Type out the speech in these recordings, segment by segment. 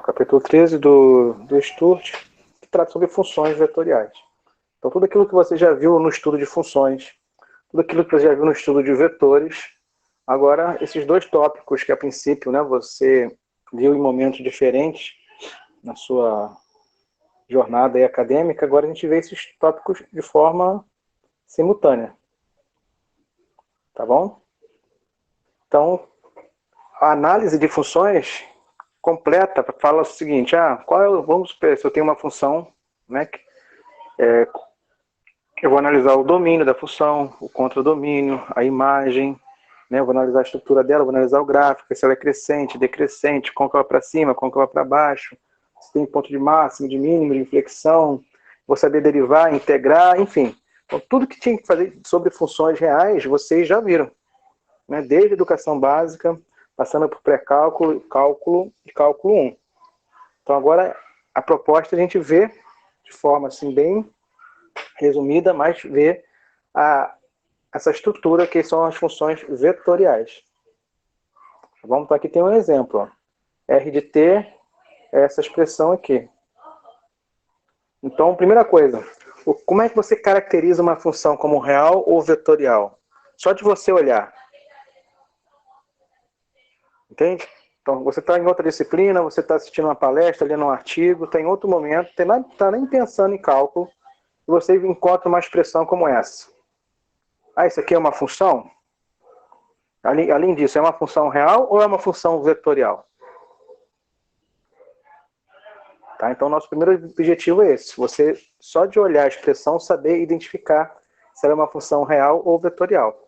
capítulo 13 do Sturt, que trata sobre funções vetoriais. Então, tudo aquilo que você já viu no estudo de funções, tudo aquilo que você já viu no estudo de vetores, agora, esses dois tópicos que, a princípio, né, você viu em momentos diferentes na sua jornada aí acadêmica, agora a gente vê esses tópicos de forma simultânea. Tá bom? Então, a análise de funções completa fala o seguinte, vamos supor, se eu tenho uma função, né, eu vou analisar o domínio da função, o contradomínio, a imagem, né, eu vou analisar a estrutura dela, vou analisar o gráfico, se ela é crescente, decrescente, como que ela vai para cima, como que ela vai para baixo, se tem ponto de máximo, de mínimo, de inflexão, vou saber derivar, integrar, enfim. Então, tudo que tinha que fazer sobre funções reais, vocês já viram, né, desde a educação básica, passando por pré-cálculo, cálculo e cálculo 1. Então, agora, a proposta a gente vê, de forma assim, bem resumida, mas vê essa estrutura que são as funções vetoriais. Vamos para aqui, tem um exemplo. Ó. R de t é essa expressão aqui. Então, primeira coisa, como é que você caracteriza uma função como real ou vetorial? Só de você olhar. Entende? Então, você está em outra disciplina, você está assistindo uma palestra, lendo um artigo, está em outro momento, está nem pensando em cálculo, e você encontra uma expressão como essa. Isso aqui é uma função? Além disso, é uma função real ou é uma função vetorial? Tá? Então, nosso primeiro objetivo é esse. Você, só de olhar a expressão, saber identificar se ela é uma função real ou vetorial.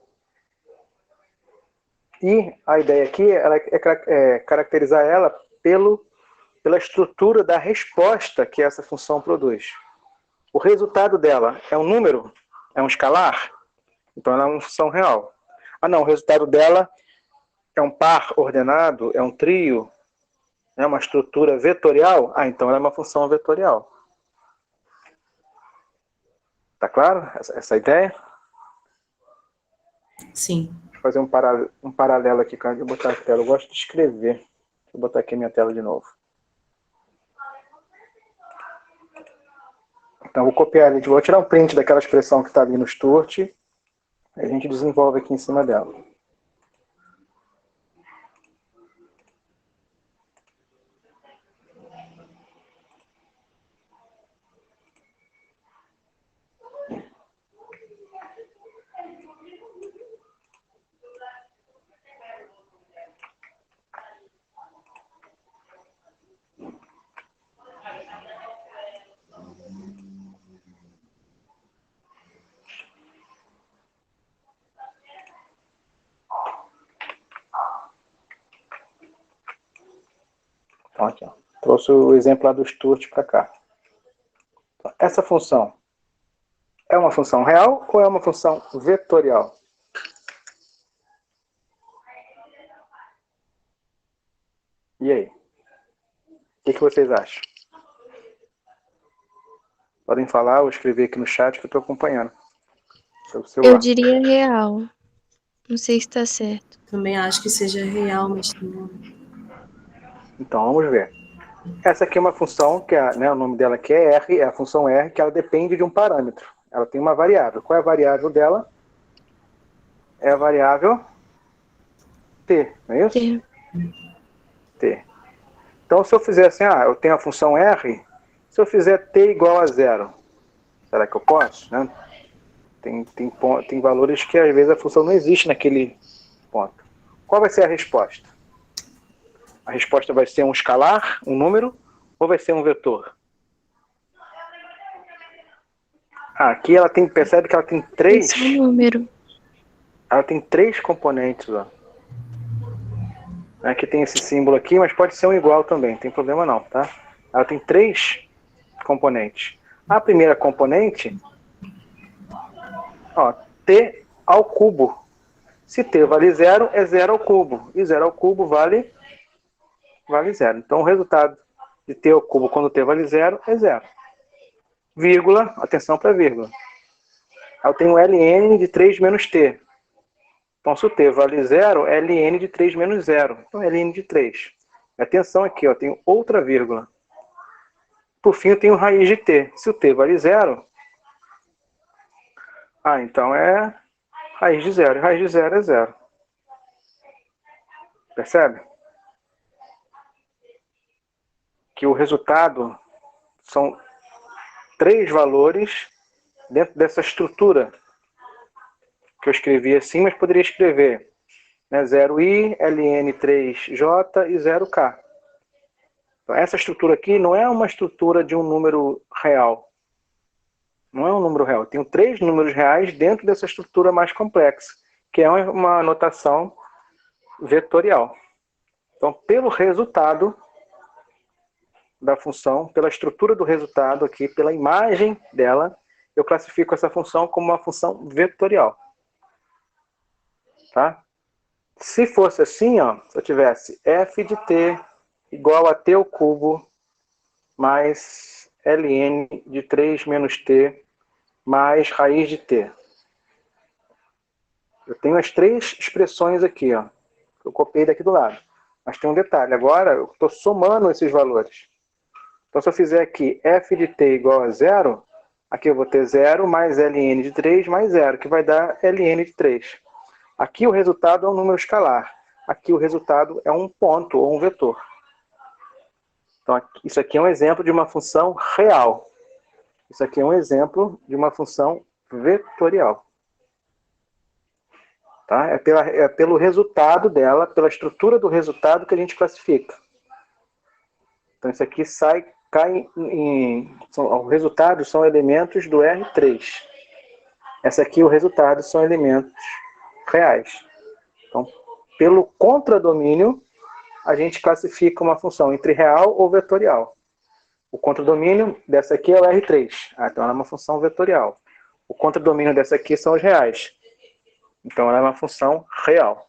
E a ideia aqui é caracterizar ela pela estrutura da resposta que essa função produz. O resultado dela é um número? É um escalar? Então ela é uma função real. Não, o resultado dela é um par ordenado? É um trio? É uma estrutura vetorial? Então ela é uma função vetorial. Tá claro essa ideia? Sim. Vou fazer um paralelo aqui, cara. Vou botar a tela. Eu gosto de escrever. Vou botar aqui a minha tela de novo. Então, vou copiar ali. Vou tirar um print daquela expressão que está ali no Sturt. E a gente desenvolve aqui em cima dela. Então, aqui, ó. Trouxe o exemplo lá do Sturt para cá. Então, essa função é uma função real ou é uma função vetorial? E aí? O que vocês acham? Podem falar ou escrever aqui no chat que eu estou acompanhando. Eu diria real. Não sei se está certo. Também acho que seja real, mas não. Então, vamos ver. Essa aqui é uma função, que o nome dela aqui é R, é a função R, que ela depende de um parâmetro. Ela tem uma variável. Qual é a variável dela? É a variável t, não é isso? T. Então, se eu fizer assim, eu tenho a função R, se eu fizer t igual a 0, será que eu posso? Né? Tem valores que, às vezes, a função não existe naquele ponto. Qual vai ser a resposta? A resposta vai ser um escalar, um número, ou vai ser um vetor? Aqui ela percebe que ela tem três... Esse é um número. Ela tem três componentes, ó. Aqui tem esse símbolo aqui, mas pode ser um igual também, não tem problema não, tá? Ela tem três componentes. A primeira componente, t ao cubo. Se t vale 0, é 0 ao cubo. E 0 ao cubo vale 0. Então o resultado de t ao cubo quando t vale 0 é 0. Vírgula, atenção para vírgula. Eu tenho ln de 3 menos t. Então, se o t vale 0, ln de 3 menos 0. Então, ln de 3. Atenção aqui, ó, tem outra vírgula. Por fim, eu tenho raiz de t. Se o t vale 0, então é raiz de 0. Raiz de 0 é 0. Percebe? Que o resultado são 3 valores dentro dessa estrutura que eu escrevi assim, mas poderia escrever, né, 0i, ln3j e 0k. Então, essa estrutura aqui não é uma estrutura de um número real. Não é um número real. Eu tenho 3 números reais dentro dessa estrutura mais complexa, que é uma notação vetorial. Então, pelo resultado da função, pela estrutura do resultado aqui, pela imagem dela, eu classifico essa função como uma função vetorial. Tá? Se fosse assim, ó, se eu tivesse f de t igual a t ao cubo mais ln de 3 menos t mais raiz de t. Eu tenho as 3 expressões aqui, ó, que eu copiei daqui do lado. Mas tem um detalhe, agora eu estou somando esses valores. Então, se eu fizer aqui f de t igual a 0, aqui eu vou ter 0 mais ln de 3 mais 0, que vai dar ln de 3. Aqui o resultado é um número escalar. Aqui o resultado é um ponto ou um vetor. Então, isso aqui é um exemplo de uma função real. Isso aqui é um exemplo de uma função vetorial. Tá? É pelo resultado dela, pela estrutura do resultado que a gente classifica. Então, isso aqui cai os resultados são elementos do R3. Essa aqui, o resultado, são elementos reais. Então, pelo contradomínio, a gente classifica uma função entre real ou vetorial. O contradomínio dessa aqui é o R3. Então, ela é uma função vetorial. O contradomínio dessa aqui são os reais. Então, ela é uma função real.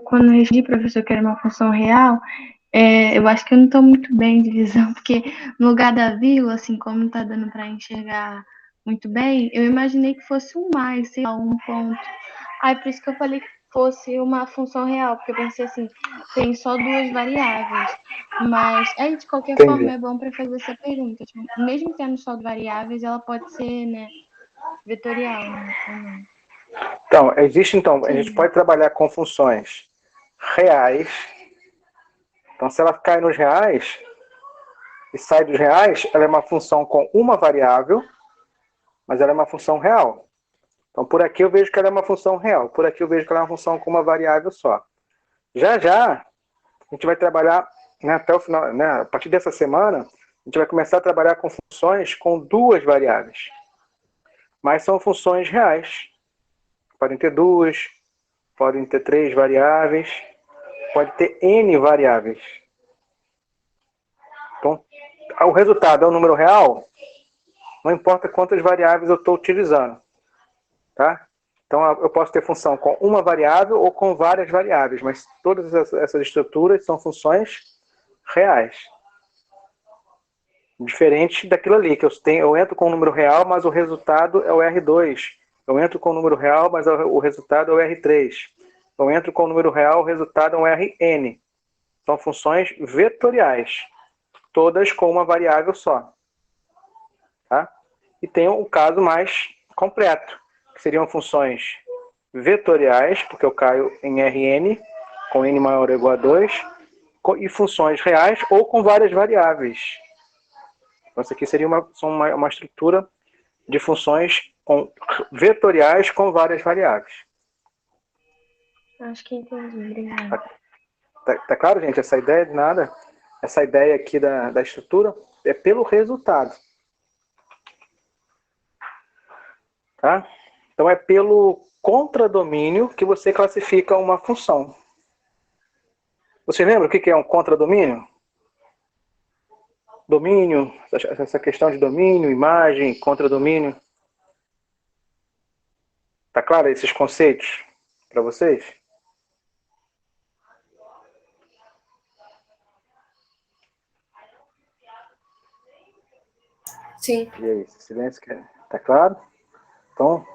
Quando eu respondi, professor, que era uma função real, eu acho que eu não estou muito bem de visão, porque no lugar da vírgula, assim, como não está dando para enxergar muito bem, eu imaginei que fosse um mais, sei lá, um ponto. Aí, por isso que eu falei que fosse uma função real, porque eu pensei assim, tem só 2 variáveis. Mas, aí, de qualquer forma, é bom para fazer essa pergunta. Tipo, mesmo tendo só variáveis, ela pode ser, né, vetorial, né, ou não. Então, a gente pode trabalhar com funções reais. Então, se ela cai nos reais e sai dos reais, ela é uma função com uma variável, mas ela é uma função real. Então, por aqui eu vejo que ela é uma função real. Por aqui eu vejo que ela é uma função com uma variável só. Já, a gente vai trabalhar, né, até o final, né, a partir dessa semana, a gente vai começar a trabalhar com funções com 2 variáveis. Mas são funções reais. Podem ter 2, podem ter 3 variáveis, pode ter N variáveis. Então, o resultado é um número real, não importa quantas variáveis eu estou utilizando. Tá? Então, eu posso ter função com uma variável ou com várias variáveis, mas todas essas estruturas são funções reais. Diferente daquilo ali, que eu entro com um número real, mas o resultado é o R2. Eu entro com um número real, mas o resultado é o R3. Eu entro com um número real, o resultado é um RN. São funções vetoriais, todas com uma variável só. Tá? E tem o caso mais completo, que seriam funções vetoriais, porque eu caio em Rn, com n maior ou igual a 2, e funções reais ou com várias variáveis. Então, isso aqui seria uma estrutura de funções vetoriais com várias variáveis. Acho que entendi, obrigada. Tá claro, gente? Essa ideia de nada, essa ideia aqui da estrutura é pelo resultado. Tá? Então, é pelo contradomínio que você classifica uma função. Você lembra o que é um contradomínio? Domínio, essa questão de domínio, imagem, contradomínio. Tá claro esses conceitos para vocês? Sim. E aí, silêncio, tá claro? Então,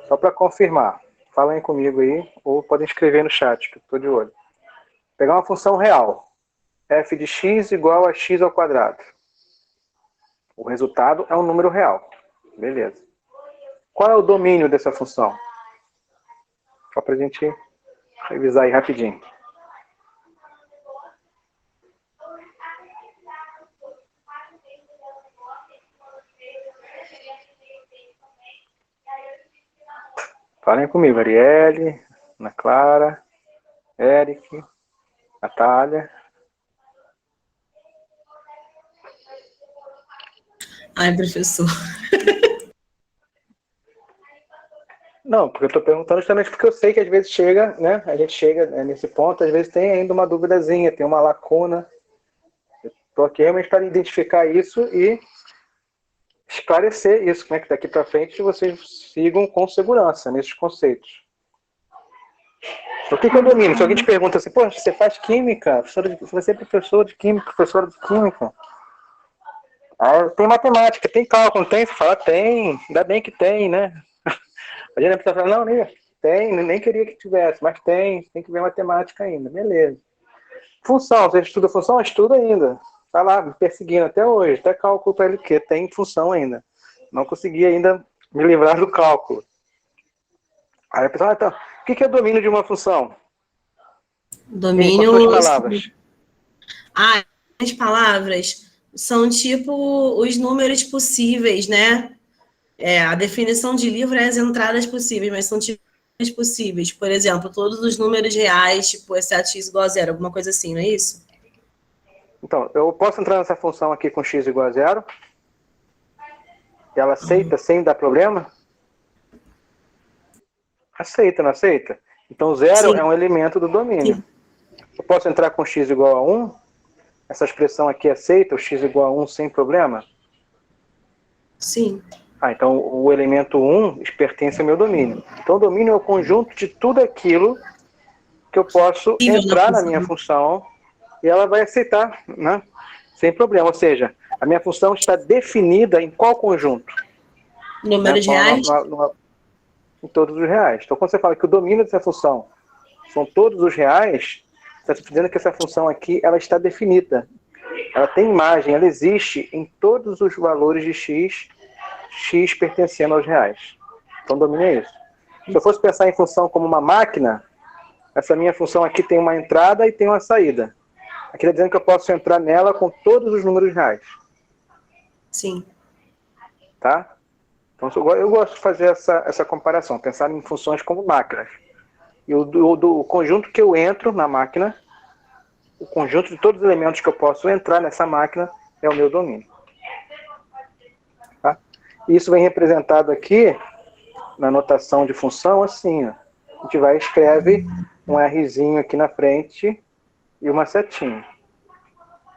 só para confirmar. Falem comigo aí, ou podem escrever no chat, que eu estou de olho. Pegar uma função real. F de x igual a x ao quadrado. O resultado é um número real. Beleza. Qual é o domínio dessa função? Só para a gente revisar aí rapidinho. Falem comigo, Arielle, Ana Clara, Eric, Natália. Ai, professor. Não, porque eu estou perguntando justamente porque eu sei que às vezes chega, né? A gente chega nesse ponto, às vezes tem ainda uma duvidazinha, tem uma lacuna. Eu estou aqui realmente para identificar isso e esclarecer isso, como é que daqui para frente vocês sigam com segurança nesses conceitos. O que eu domino? Se alguém te pergunta assim, poxa, você faz química? Você é professor de química, professora de química? Ah, tem matemática, tem cálculo, não tem? Você fala, tem, ainda bem que tem, né? A gente precisa falar, não, nem tem, nem queria que tivesse, mas tem que ver matemática ainda, beleza. Função, você estuda função? Estuda ainda. Tá lá, me perseguindo até hoje, até cálculo para ele que tem função ainda. Não consegui ainda me livrar do cálculo. Aí a pessoa, então, o que é domínio de uma função? Domínio. Com suas palavras. As palavras são tipo os números possíveis, né? A definição de livro é as entradas possíveis, mas são tipos possíveis. Por exemplo, todos os números reais, tipo, exceto x igual a zero, alguma coisa assim, não é isso? Então, eu posso entrar nessa função aqui com x igual a zero? Ela aceita sem dar problema? Aceita, não aceita? Então, zero Sim. é um elemento do domínio. Sim. Eu posso entrar com x igual a 1? Essa expressão aqui aceita o x igual a 1 sem problema? Sim. Então o elemento 1 pertence ao meu domínio. Então o domínio é o conjunto de tudo aquilo que eu posso entrar na minha função e ela vai aceitar, né? Sem problema. Ou seja, a minha função está definida em qual conjunto? Números reais? Em todos os reais. Então quando você fala que o domínio dessa função são todos os reais, está dizendo que essa função aqui ela está definida. Ela tem imagem, ela existe em todos os valores de x pertencendo aos reais. Então, domínio é isso. Se eu fosse pensar em função como uma máquina, essa minha função aqui tem uma entrada e tem uma saída. Aqui está dizendo que eu posso entrar nela com todos os números reais. Sim. Tá? Então, eu gosto de fazer essa comparação, pensar em funções como máquinas. E o conjunto que eu entro na máquina, o conjunto de todos os elementos que eu posso entrar nessa máquina é o meu domínio. Tá? E isso vem representado aqui na notação de função assim, ó. A gente vai e escreve um Rzinho aqui na frente e uma setinha.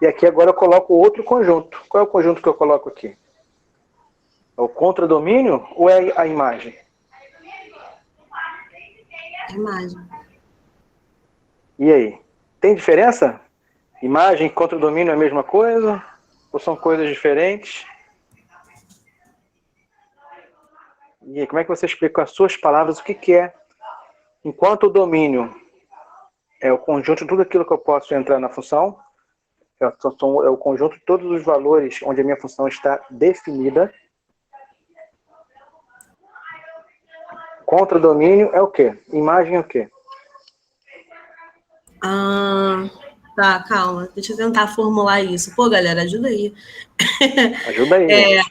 E aqui agora eu coloco outro conjunto. Qual é o conjunto que eu coloco aqui? É o contradomínio ou é a imagem? A imagem. E aí? Tem diferença? Imagem e contradomínio é a mesma coisa? Ou são coisas diferentes? E aí, como é que você explica com as suas palavras o que é? Enquanto o domínio é o conjunto de tudo aquilo que eu posso entrar na função, é o conjunto de todos os valores onde a minha função está definida. Contradomínio é o quê? Imagem é o quê? Tá, calma. Deixa eu tentar formular isso. Pô, galera, ajuda aí. Ajuda aí.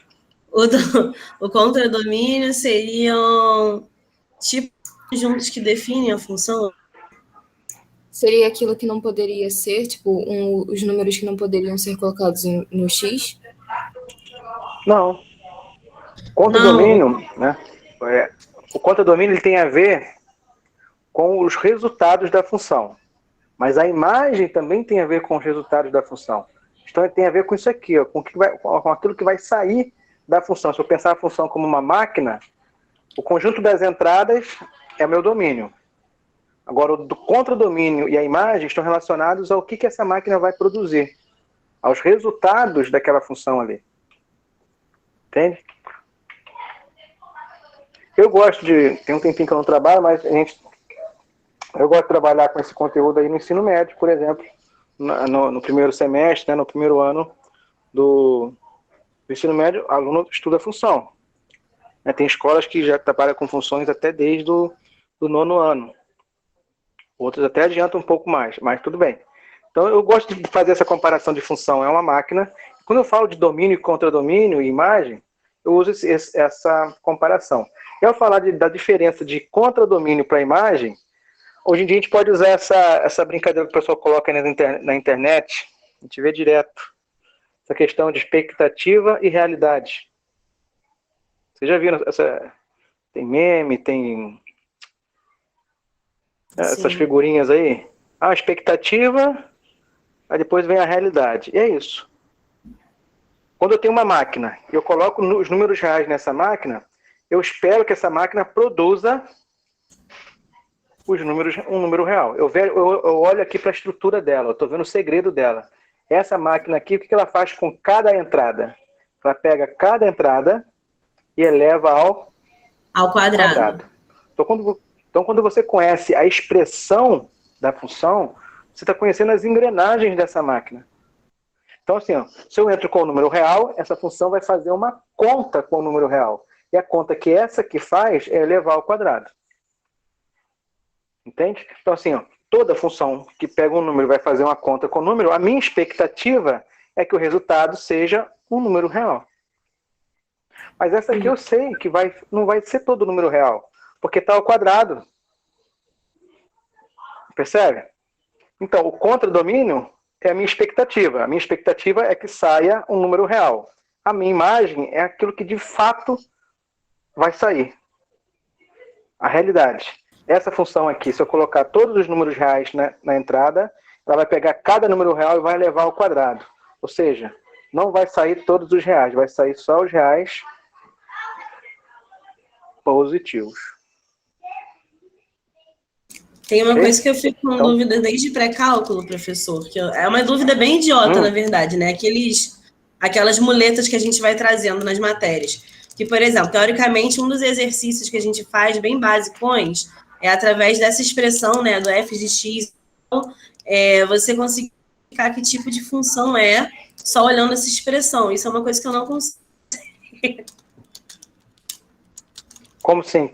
O contradomínio seriam tipos conjuntos que definem a função? Seria aquilo que não poderia ser, tipo, os números que não poderiam ser colocados no X? Não. Contradomínio, né? O contradomínio ele tem a ver com os resultados da função. Mas a imagem também tem a ver com os resultados da função. Então ele tem a ver com isso aqui, ó, com aquilo que vai sair da função. Se eu pensar a função como uma máquina, o conjunto das entradas é o meu domínio. Agora, o contradomínio e a imagem estão relacionados ao que essa máquina vai produzir, aos resultados daquela função ali. Entende? Eu gosto de... Tem um tempinho que eu não trabalho, mas eu gosto de trabalhar com esse conteúdo aí no ensino médio, por exemplo, no primeiro semestre, né, no primeiro ano do ensino médio, o aluno estuda função. Tem escolas que já trabalham com funções até desde o do nono ano. Outras até adiantam um pouco mais, mas tudo bem. Então, eu gosto de fazer essa comparação de função. É uma máquina. Quando eu falo de domínio e contradomínio e imagem, eu uso essa comparação. E ao falar da diferença de contradomínio para imagem, hoje em dia a gente pode usar essa brincadeira que o pessoal coloca na internet. A gente vê direto. Essa questão de expectativa e realidade. Vocês já viram tem meme, tem essas figurinhas aí? A expectativa, aí depois vem a realidade. E é isso. Quando eu tenho uma máquina e eu coloco os números reais nessa máquina, eu espero que essa máquina produza um número real. Eu olho aqui para a estrutura dela, eu estou vendo o segredo dela. Essa máquina aqui, o que ela faz com cada entrada? Ela pega cada entrada e eleva ao quadrado. Então, quando você conhece a expressão da função, você está conhecendo as engrenagens dessa máquina. Então, assim, se eu entro com o número real, essa função vai fazer uma conta com o número real. E a conta que essa aqui faz é elevar ao quadrado. Entende? Então, assim, toda função que pega um número e vai fazer uma conta com o número, a minha expectativa é que o resultado seja um número real. Mas essa aqui eu sei que não vai ser todo número real, porque está ao quadrado. Percebe? Então, o contradomínio é a minha expectativa. A minha expectativa é que saia um número real. A minha imagem é aquilo que de fato vai sair. A realidade. Essa função aqui, se eu colocar todos os números reais na entrada, ela vai pegar cada número real e vai levar ao quadrado. Ou seja, não vai sair todos os reais, vai sair só os reais positivos. Tem uma coisa que eu fico com dúvida desde pré-cálculo, professor, que é uma dúvida bem idiota, na verdade, né? Aquelas muletas que a gente vai trazendo nas matérias. Que, por exemplo, teoricamente, um dos exercícios que a gente faz, bem basicões, é através dessa expressão, né, do f de x, você conseguir explicar que tipo de função é só olhando essa expressão. Isso é uma coisa que eu não consigo. Como assim?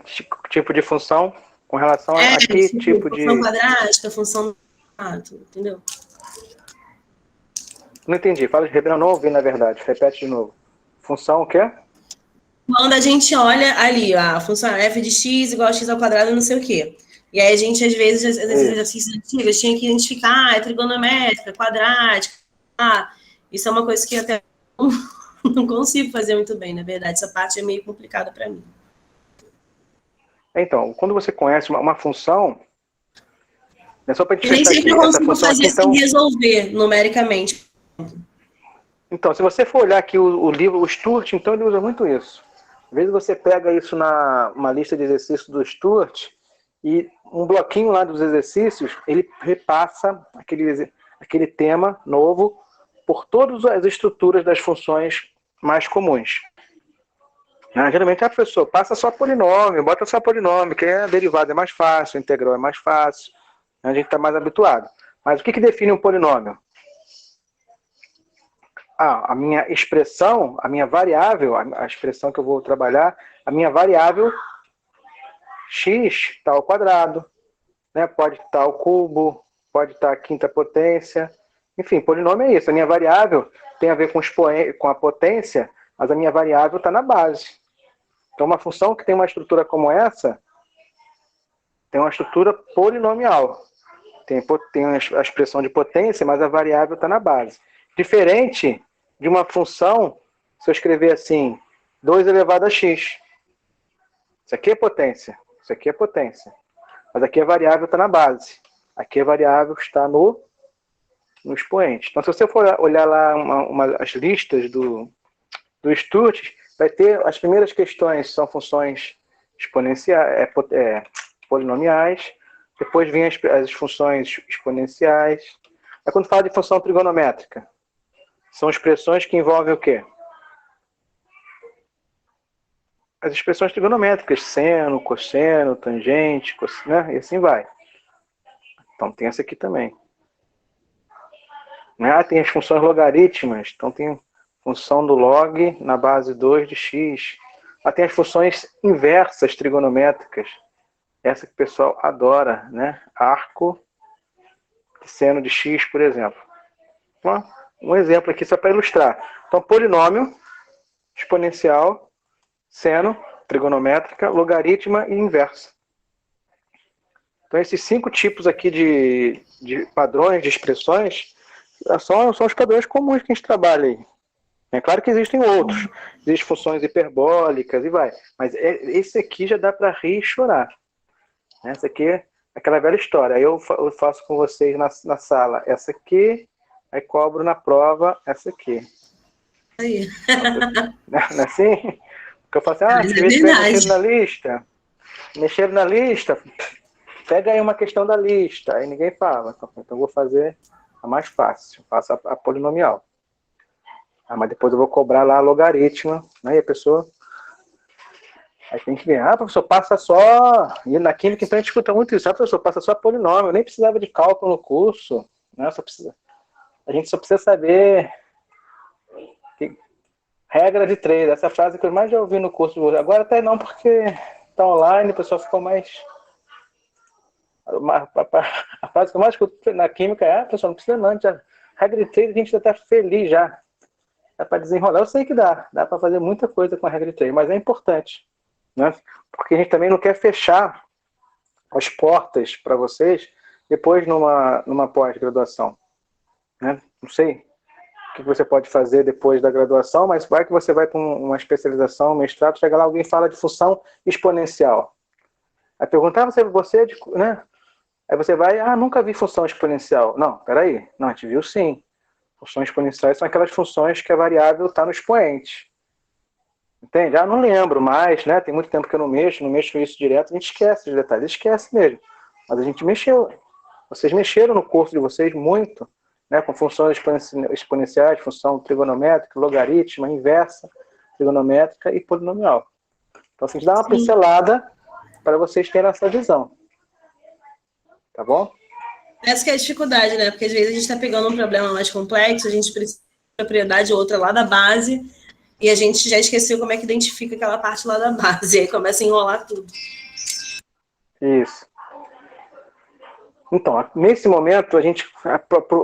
Tipo de função? Com relação a que tipo de... Função quadrática, função... entendeu? Não entendi. Fala de Ribeirão, não ouvi, na verdade. Repete de novo. Função o quê? Quando a gente olha ali, a função f de x igual a x ao quadrado, não sei o quê. E aí a gente, às vezes, esses exercícios antigos, tinha que identificar, é trigonométrica, quadrática. Isso é uma coisa que até não consigo fazer muito bem, na verdade. Essa parte é meio complicada para mim. Então, quando você conhece uma função, é só para a gente nem sempre eu consigo fazer então, sem resolver numericamente. Então, se você for olhar aqui o livro, o Sturt, então ele usa muito isso. Às vezes você pega isso uma lista de exercícios do Sturt e um bloquinho lá dos exercícios, ele repassa aquele tema novo por todas as estruturas das funções mais comuns. Geralmente a pessoa passa só polinômio, bota só polinômio, que a derivada é mais fácil, a integral é mais fácil, a gente está mais habituado. Mas o que define um polinômio? A minha expressão, a minha variável, a expressão que eu vou trabalhar, a minha variável x está ao quadrado, né? Pode estar ao cubo, pode estar à quinta potência. Enfim, polinômio é isso. A minha variável tem a ver com a potência, mas a minha variável está na base. Então, uma função que tem uma estrutura como essa, tem uma estrutura polinomial. Tem a expressão de potência, mas a variável está na base. Diferente de uma função, se eu escrever assim, 2 elevado a x. Isso aqui é potência. Isso aqui é potência. Mas aqui a variável está na base. Aqui a variável está no expoente. Então, se você for olhar lá as listas do Sturt, vai ter as primeiras questões são funções exponenciais, polinomiais. Depois vem as funções exponenciais. Aí quando fala de função trigonométrica, são expressões que envolvem o quê? as expressões trigonométricas, seno, cosseno, tangente, né? E assim vai. Então tem essa aqui também. Tem as funções logarítmas, então tem função do log na base 2 de x. Tem as funções inversas trigonométricas, essa que o pessoal adora, né? Arco de seno de x, por exemplo. Um exemplo aqui só para ilustrar. Então, polinômio, exponencial, seno, trigonométrica, logaritma e inversa. Então, esses 5 tipos aqui de padrões, de expressões, são os padrões comuns que a gente trabalha aí. É claro que existem outros. Existem funções hiperbólicas e vai. Mas esse aqui já dá para rir e chorar. Essa aqui é aquela velha história. Aí eu faço com vocês na sala essa aqui, aí cobro na prova essa aqui. Aí. Não é assim? Porque eu falo assim, Mas se mexeram na lista. Mexeram na lista, pega aí uma questão da lista. Aí ninguém fala. Então eu vou fazer a mais fácil. Faço a polinomial. Mas depois eu vou cobrar lá a logaritma. Aí a pessoa... Aí tem que ver, professor, passa só... E na química, então, a gente escuta muito isso. Professor, passa só polinômio. Eu nem precisava de cálculo no curso. Né? A gente só precisa saber... Regra de 3. Essa frase que eu mais já ouvi no curso. Agora até não, porque está online, o pessoal ficou mais... A frase que eu mais escuto na química é, professor, não precisa não. Regra de 3 a gente já está feliz já. Dá para desenrolar. Eu sei que dá. Dá para fazer muita coisa com a regra de 3, mas é importante. Né? Porque a gente também não quer fechar as portas para vocês depois numa pós-graduação. Né? Não sei o que você pode fazer depois da graduação, mas vai que você vai para uma especialização, um mestrado, chega lá, alguém fala de função exponencial. Aí perguntar, você né? Aí você vai, nunca vi função exponencial. Não, peraí. Não, a gente viu sim. Funções exponenciais são aquelas funções que a variável está no expoente. Entende? Não lembro mais, né? Tem muito tempo que eu não mexo com isso direto, a gente esquece os detalhes, esquece mesmo. Mas a gente mexeu. Vocês mexeram no curso de vocês muito, né? Com funções exponenciais, função trigonométrica, logaritma, inversa, trigonométrica e polinomial. Então, assim, a gente dá uma pincelada para vocês terem essa visão. Tá bom? Essa que é a dificuldade, né? Porque às vezes a gente está pegando um problema mais complexo, a gente precisa de propriedade outra lá da base, e a gente já esqueceu como é que identifica aquela parte lá da base, e aí começa a enrolar tudo. Isso. Então, nesse momento, a gente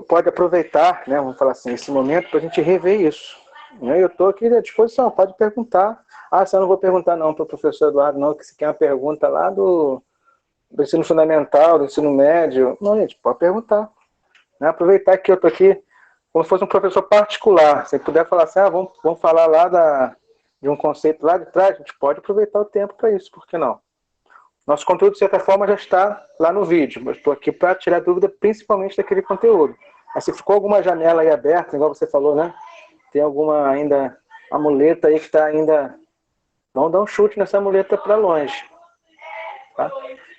pode aproveitar, né? Vamos falar assim, esse momento para a gente rever isso. Eu estou aqui à disposição, pode perguntar. Se eu não vou perguntar não para o professor Eduardo, não, que se quer uma pergunta lá do ensino fundamental, do ensino médio. Não, gente, pode perguntar. Né? Aproveitar que eu estou aqui como se fosse um professor particular. Se puder falar assim, vamos falar lá de um conceito lá de trás, a gente pode aproveitar o tempo para isso, por que não? Nosso conteúdo, de certa forma, já está lá no vídeo, mas estou aqui para tirar dúvida principalmente daquele conteúdo. Mas se ficou alguma janela aí aberta, igual você falou, né? Tem alguma ainda, uma muleta aí que está ainda... Vamos dar um chute nessa muleta para longe. Tá?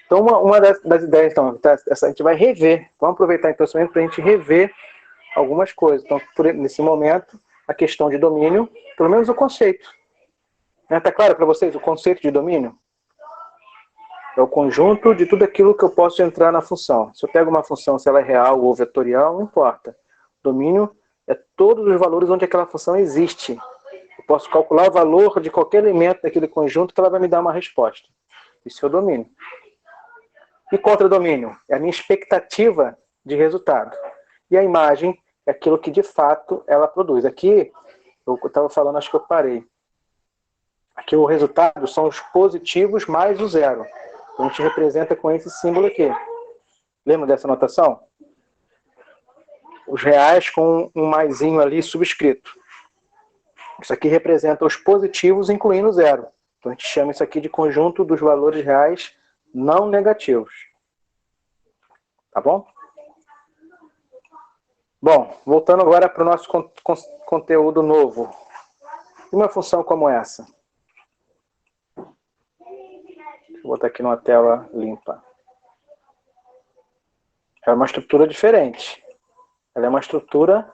Então, uma das ideias, então, a gente vai rever. Vamos aproveitar então esse momento para a gente rever algumas coisas. Então, nesse momento, a questão de domínio, pelo menos o conceito. Está claro para vocês o conceito de domínio? É o conjunto de tudo aquilo que eu posso entrar na função. Se eu pego uma função, se ela é real ou vetorial, não importa. Domínio é todos os valores onde aquela função existe. Eu posso calcular o valor de qualquer elemento daquele conjunto que ela vai me dar uma resposta. Isso é o domínio. E contra-domínio? É a minha expectativa de resultado. E a imagem é aquilo que, de fato, ela produz. Aqui, eu estava falando, acho que eu parei. Aqui o resultado são os positivos mais o zero. Então, a gente representa com esse símbolo aqui. Lembra dessa notação? Os reais com um maisinho ali subscrito. Isso aqui representa os positivos, incluindo o zero. Então, a gente chama isso aqui de conjunto dos valores reais não negativos. Tá bom? Bom, voltando agora para o nosso conteúdo novo. Uma função como essa. Vou botar aqui numa tela limpa. É uma estrutura diferente. Ela é uma estrutura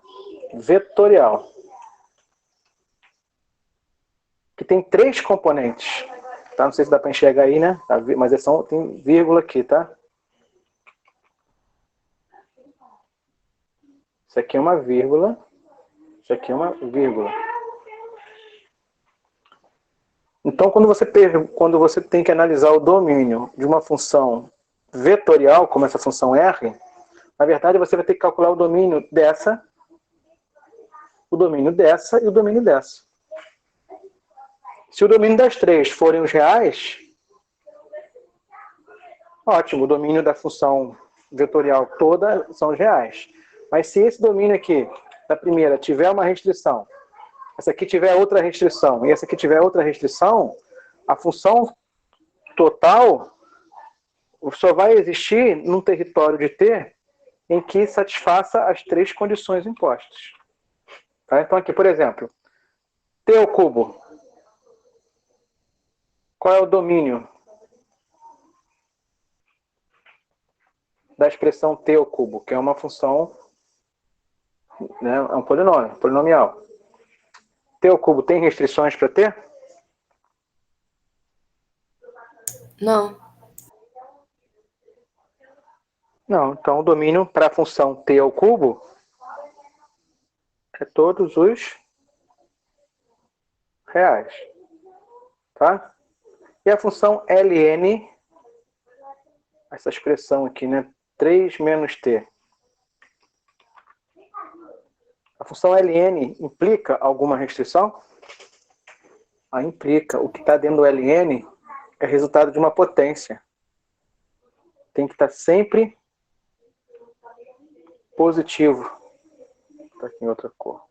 vetorial. Que tem 3 componentes. tá? Não sei se dá para enxergar aí, né? Mas tem vírgula aqui, tá? Isso aqui é uma vírgula. Isso aqui é uma vírgula. Então, quando você tem que analisar o domínio de uma função vetorial, como essa função R, na verdade você vai ter que calcular o domínio dessa, o domínio dessa e o domínio dessa. Se o domínio das três forem os reais, ótimo, o domínio da função vetorial toda são os reais. Mas se esse domínio aqui, da primeira, tiver uma restrição, essa aqui tiver outra restrição e essa aqui tiver outra restrição, a função total só vai existir num território de T em que satisfaça as três condições impostas. Tá? Então aqui, por exemplo, T ao cubo. Qual é o domínio da expressão T ao cubo, que é uma função, né, é um polinomial. T ao cubo tem restrições para T? Não. Não, então o domínio para a função T ao cubo é todos os reais. Tá? E a função ln, essa expressão aqui, né? 3 menos t. A função ln implica alguma restrição? Implica. O que está dentro do ln é resultado de uma potência. Tem que estar sempre positivo. Está aqui em outra cor.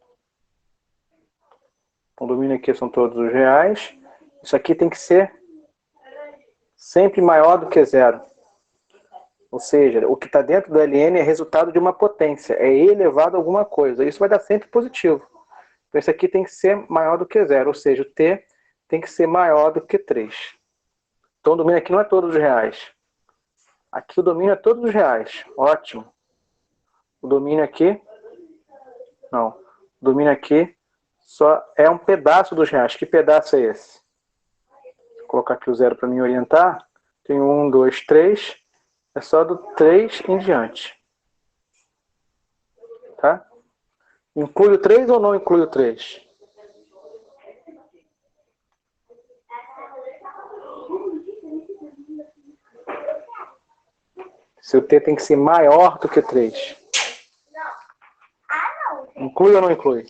Então, o domínio aqui são todos os reais. Isso aqui tem que ser sempre maior do que zero. Ou seja, o que está dentro do ln é resultado de uma potência. É e elevado a alguma coisa. Isso vai dar sempre positivo. Então, isso aqui tem que ser maior do que zero. Ou seja, o t tem que ser maior do que 3. Então, o domínio aqui não é todos os reais. Aqui o domínio é todos os reais. Ótimo. O domínio aqui... Não. O domínio aqui só é um pedaço dos reais. Que pedaço é esse? Vou colocar aqui o zero para me orientar. Tem 1, 2, 3. É só do 3 em diante. Tá? Inclui o 3 ou não inclui o 3? Seu t tem que ser maior do que 3. Inclui ou não inclui?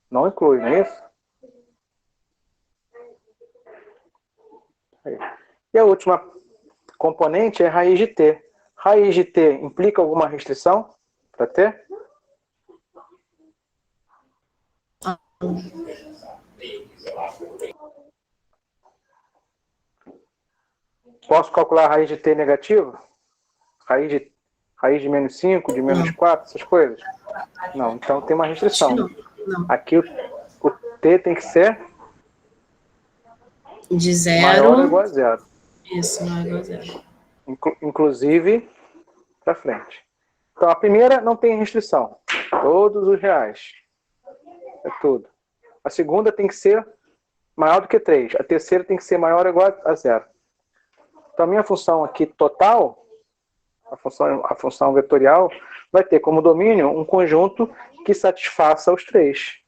Não inclui, não é isso? Aí. E a última componente é raiz de t. Raiz de t implica alguma restrição para t? Posso calcular a raiz de t negativa? Raiz de menos 5, de menos 4, essas coisas? Não, então tem uma restrição. Não. Aqui o t tem que ser De zero. maior ou igual a zero. Isso, maior ou igual a zero. Inclusive para frente. Então a primeira não tem restrição. Todos os reais. É tudo. A segunda tem que ser maior do que 3. A terceira tem que ser maior ou igual a zero. Então a minha função aqui total, a função vetorial, vai ter como domínio um conjunto que satisfaça os 3.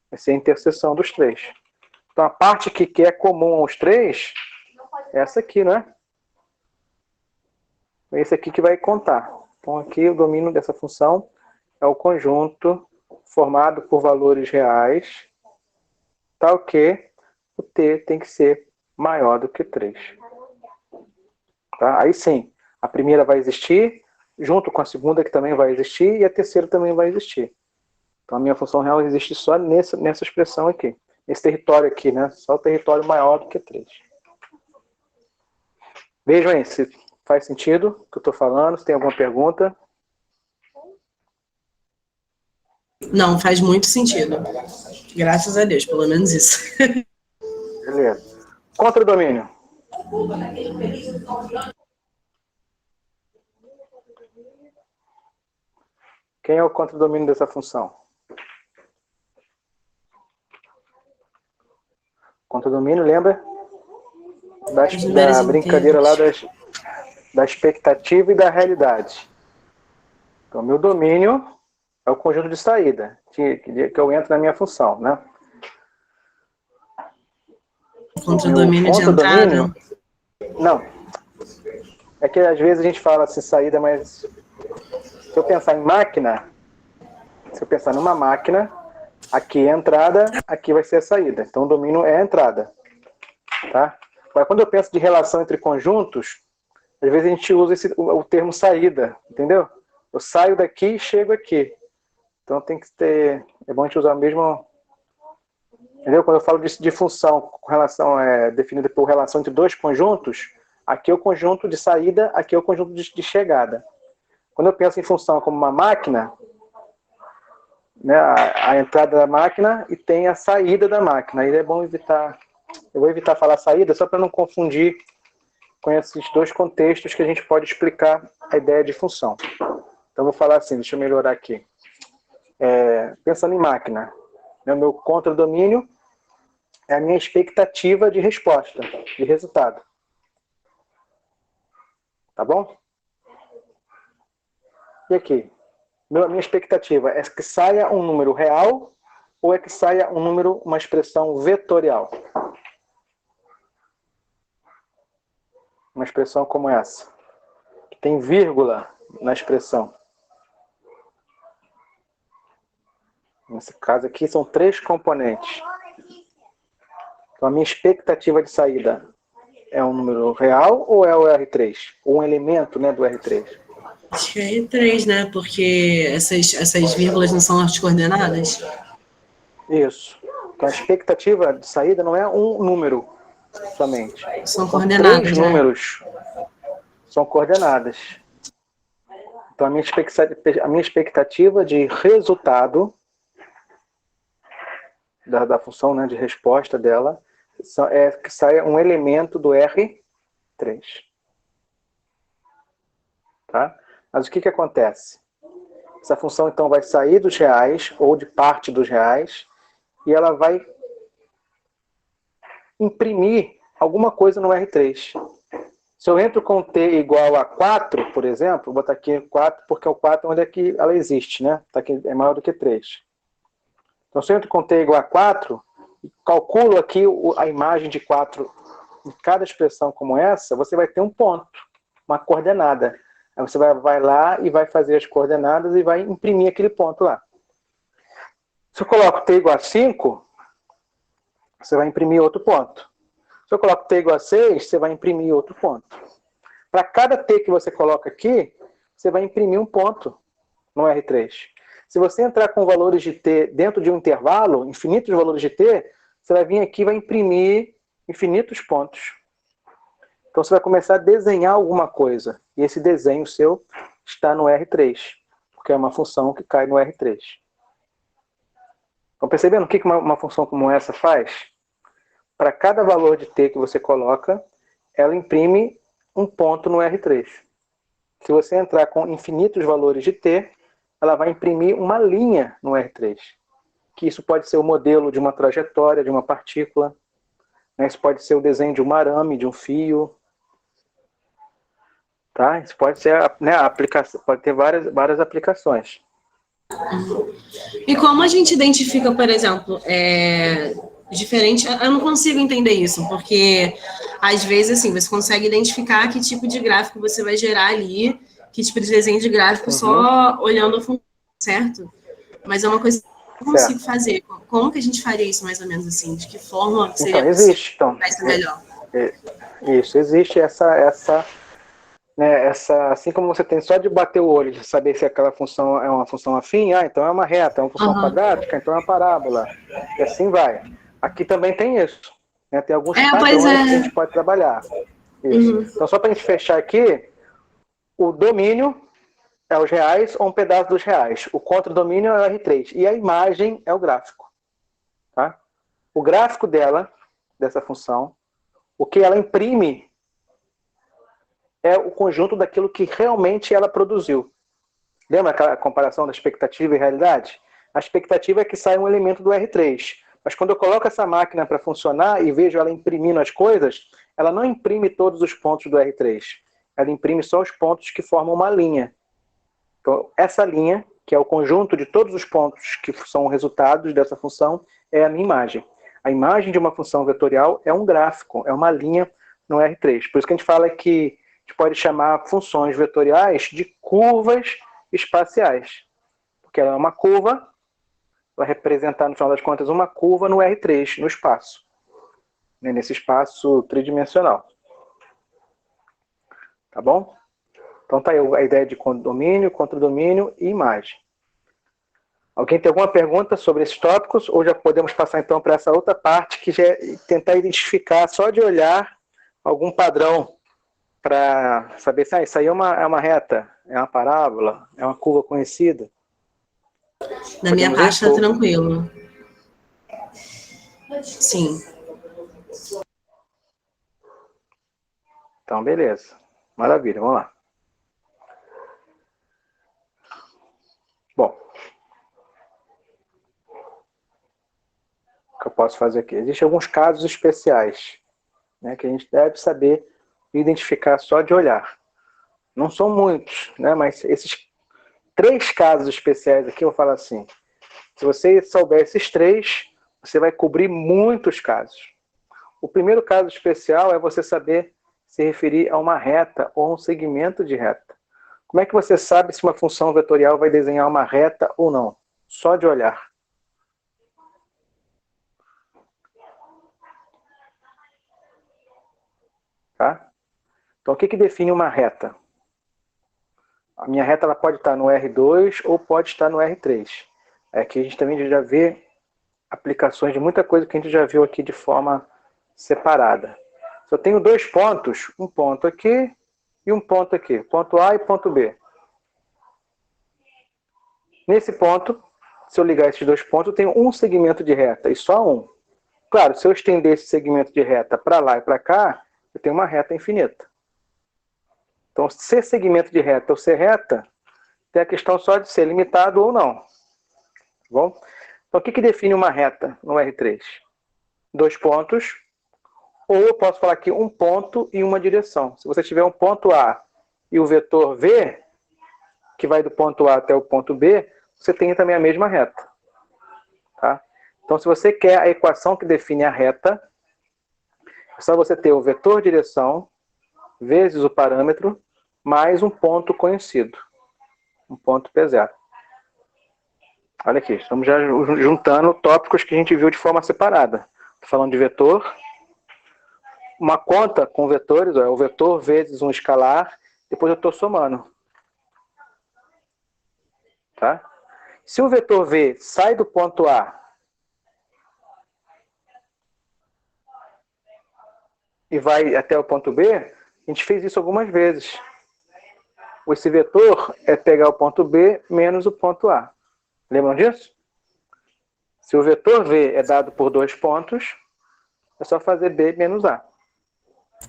Vai ser a interseção dos 3. Então a parte que é comum aos 3 é essa aqui, né? É esse aqui que vai contar. Então aqui o domínio dessa função é o conjunto formado por valores reais, tal que o t tem que ser maior do que 3. Tá? Aí sim, a primeira vai existir, junto com a segunda que também vai existir, e a terceira também vai existir. Então a minha função real existe só nessa expressão aqui. Nesse território aqui, né? Só o território maior do que 3. Vejam aí se faz sentido o que eu estou falando, se tem alguma pergunta. Não, faz muito sentido. Graças a Deus, pelo menos isso. Beleza. Contradomínio. Quem é o contradomínio dessa função? Contradomínio, lembra? Os números Da brincadeira lá inteiros. da expectativa e da realidade. Então, meu domínio é o conjunto de saída, que eu entro na minha função, né? Contradomínio de entrada. Não. É que às vezes a gente fala assim, saída, mas se eu pensar em máquina, se eu pensar numa máquina, aqui é a entrada, aqui vai ser a saída. Então, o domínio é a entrada. Tá? Mas quando eu penso de relação entre conjuntos, às vezes a gente usa o termo saída, entendeu? Eu saio daqui e chego aqui. Então tem que ter... É bom a gente usar o mesmo... Entendeu? Quando eu falo de função com relação, definida por relação entre dois conjuntos, aqui é o conjunto de saída, aqui é o conjunto de chegada. Quando eu penso em função como uma máquina, né, a entrada da máquina e tem a saída da máquina. Aí é bom evitar... Eu vou evitar falar saída só para não confundir com esses dois contextos que a gente pode explicar a ideia de função. Então, vou falar assim, deixa eu melhorar aqui. Pensando em máquina, né, o meu contradomínio é a minha expectativa de resposta, de resultado. Tá bom? E aqui? A minha expectativa é que saia um número real ou é que saia um número, uma expressão vetorial? Uma expressão como essa, que tem vírgula na expressão. Nesse caso aqui são 3 componentes. Então a minha expectativa de saída é um número real ou é o R3? Ou um elemento, né, do R3? Acho que é R3, né? Porque essas vírgulas não são as coordenadas. Isso. Então a expectativa de saída não é um número somente. São São coordenadas, 3 né? números. São coordenadas. Então a minha expectativa de resultado da função, né, de resposta dela é que saia um elemento do R3. Tá? Mas o que acontece? Essa função então vai sair dos reais ou de parte dos reais e ela vai imprimir alguma coisa no R3. Se eu entro com t igual a 4, por exemplo, vou botar aqui 4 porque é o 4 onde é que ela existe, né? Tá aqui, é maior do que 3. Então, se eu entro com t igual a 4, calculo aqui a imagem de 4 em cada expressão como essa, você vai ter um ponto, uma coordenada. Aí você vai lá e vai fazer as coordenadas e vai imprimir aquele ponto lá. Se eu coloco t igual a 5, você vai imprimir outro ponto. Se eu coloco t igual a 6, você vai imprimir outro ponto. Para cada t que você coloca aqui, você vai imprimir um ponto no R3. Se você entrar com valores de t dentro de um intervalo, infinitos valores de t, você vai vir aqui e vai imprimir infinitos pontos. Então você vai começar a desenhar alguma coisa. E esse desenho seu está no R3, porque é uma função que cai no R3. Estão percebendo o que uma função como essa faz? Para cada valor de t que você coloca, ela imprime um ponto no R3. Se você entrar com infinitos valores de t, ela vai imprimir uma linha no R3. Que isso pode ser o modelo de uma trajetória, de uma partícula. Né? Isso pode ser o desenho de um arame, de um fio. Tá? Isso pode ser, né, a aplicação, pode ter várias aplicações. E como a gente identifica, por exemplo, diferente, eu não consigo entender isso, porque às vezes assim, você consegue identificar que tipo de gráfico você vai gerar ali, que tipo de desenho de gráfico só olhando a função, certo? Mas é uma coisa que eu não consigo fazer. Como que a gente faria isso mais ou menos assim? De que forma seria então, existe, então, vai ser melhor? Isso, existe essa, assim como você tem só de bater o olho, de saber se aquela função é uma função afim, então é uma reta, é uma função quadrática, então é uma parábola, e assim vai. Aqui também tem isso, né? Tem alguns padrões que a gente pode trabalhar. Isso. Então, só para a gente fechar aqui, o domínio é os reais ou um pedaço dos reais, o contradomínio é o R3, e a imagem é o gráfico. Tá? O gráfico dessa função, o que ela imprime é o conjunto daquilo que realmente ela produziu. Lembra aquela comparação da expectativa e realidade? A expectativa é que saia um elemento do R3. Mas quando eu coloco essa máquina para funcionar e vejo ela imprimindo as coisas, ela não imprime todos os pontos do R3. Ela imprime só os pontos que formam uma linha. Então, essa linha, que é o conjunto de todos os pontos que são resultados dessa função, é a minha imagem. A imagem de uma função vetorial é um gráfico, é uma linha no R3. Por isso que a gente fala que a gente pode chamar funções vetoriais de curvas espaciais. Porque ela é uma curva, vai representar, no final das contas, uma curva no R3, no espaço. Nesse espaço tridimensional. Tá bom? Então tá aí a ideia de condomínio, contradomínio e imagem. Alguém tem alguma pergunta sobre esses tópicos? Ou já podemos passar então para essa outra parte, que já é tentar identificar, só de olhar, algum padrão para saber se isso aí é uma reta, é uma parábola, é uma curva conhecida? Na minha parte está tranquilo. Sim. Então, beleza. Maravilha, vamos lá. Bom. O que eu posso fazer aqui? Existem alguns casos especiais, né, que a gente deve saber identificar só de olhar. Não são muitos, né, mas esses 3 casos especiais aqui, eu vou falar assim, se você souber esses 3, você vai cobrir muitos casos. O primeiro caso especial é você saber se referir a uma reta ou a um segmento de reta. Como é que você sabe se uma função vetorial vai desenhar uma reta ou não? Só de olhar. Tá? Então, o que define uma reta? A minha reta ela pode estar no R2 ou pode estar no R3. Aqui a gente também já vê aplicações de muita coisa que a gente já viu aqui de forma separada. Se eu tenho 2 pontos, um ponto aqui e um ponto aqui, ponto A e ponto B. Nesse ponto, se eu ligar esses 2 pontos, eu tenho um segmento de reta, e só um. Claro, se eu estender esse segmento de reta para lá e para cá, eu tenho uma reta infinita. Então, ser segmento de reta ou ser reta, tem a questão só de ser limitado ou não. Tá bom? Então, o que define uma reta no R3? 2 pontos, ou eu posso falar aqui um ponto e uma direção. Se você tiver um ponto A e o vetor V, que vai do ponto A até o ponto B, você tem também a mesma reta. Tá? Então, se você quer a equação que define a reta, é só você ter o vetor direção vezes o parâmetro mais um ponto conhecido. Um ponto P0. Olha aqui, estamos já juntando tópicos que a gente viu de forma separada. Estou falando de vetor. Uma conta com vetores, é o vetor vezes um escalar, depois eu estou somando. Tá? Se o vetor V sai do ponto A e vai até o ponto B, a gente fez isso algumas vezes. Esse vetor é pegar o ponto B menos o ponto A. Lembram disso? Se o vetor V é dado por 2 pontos, é só fazer B menos A.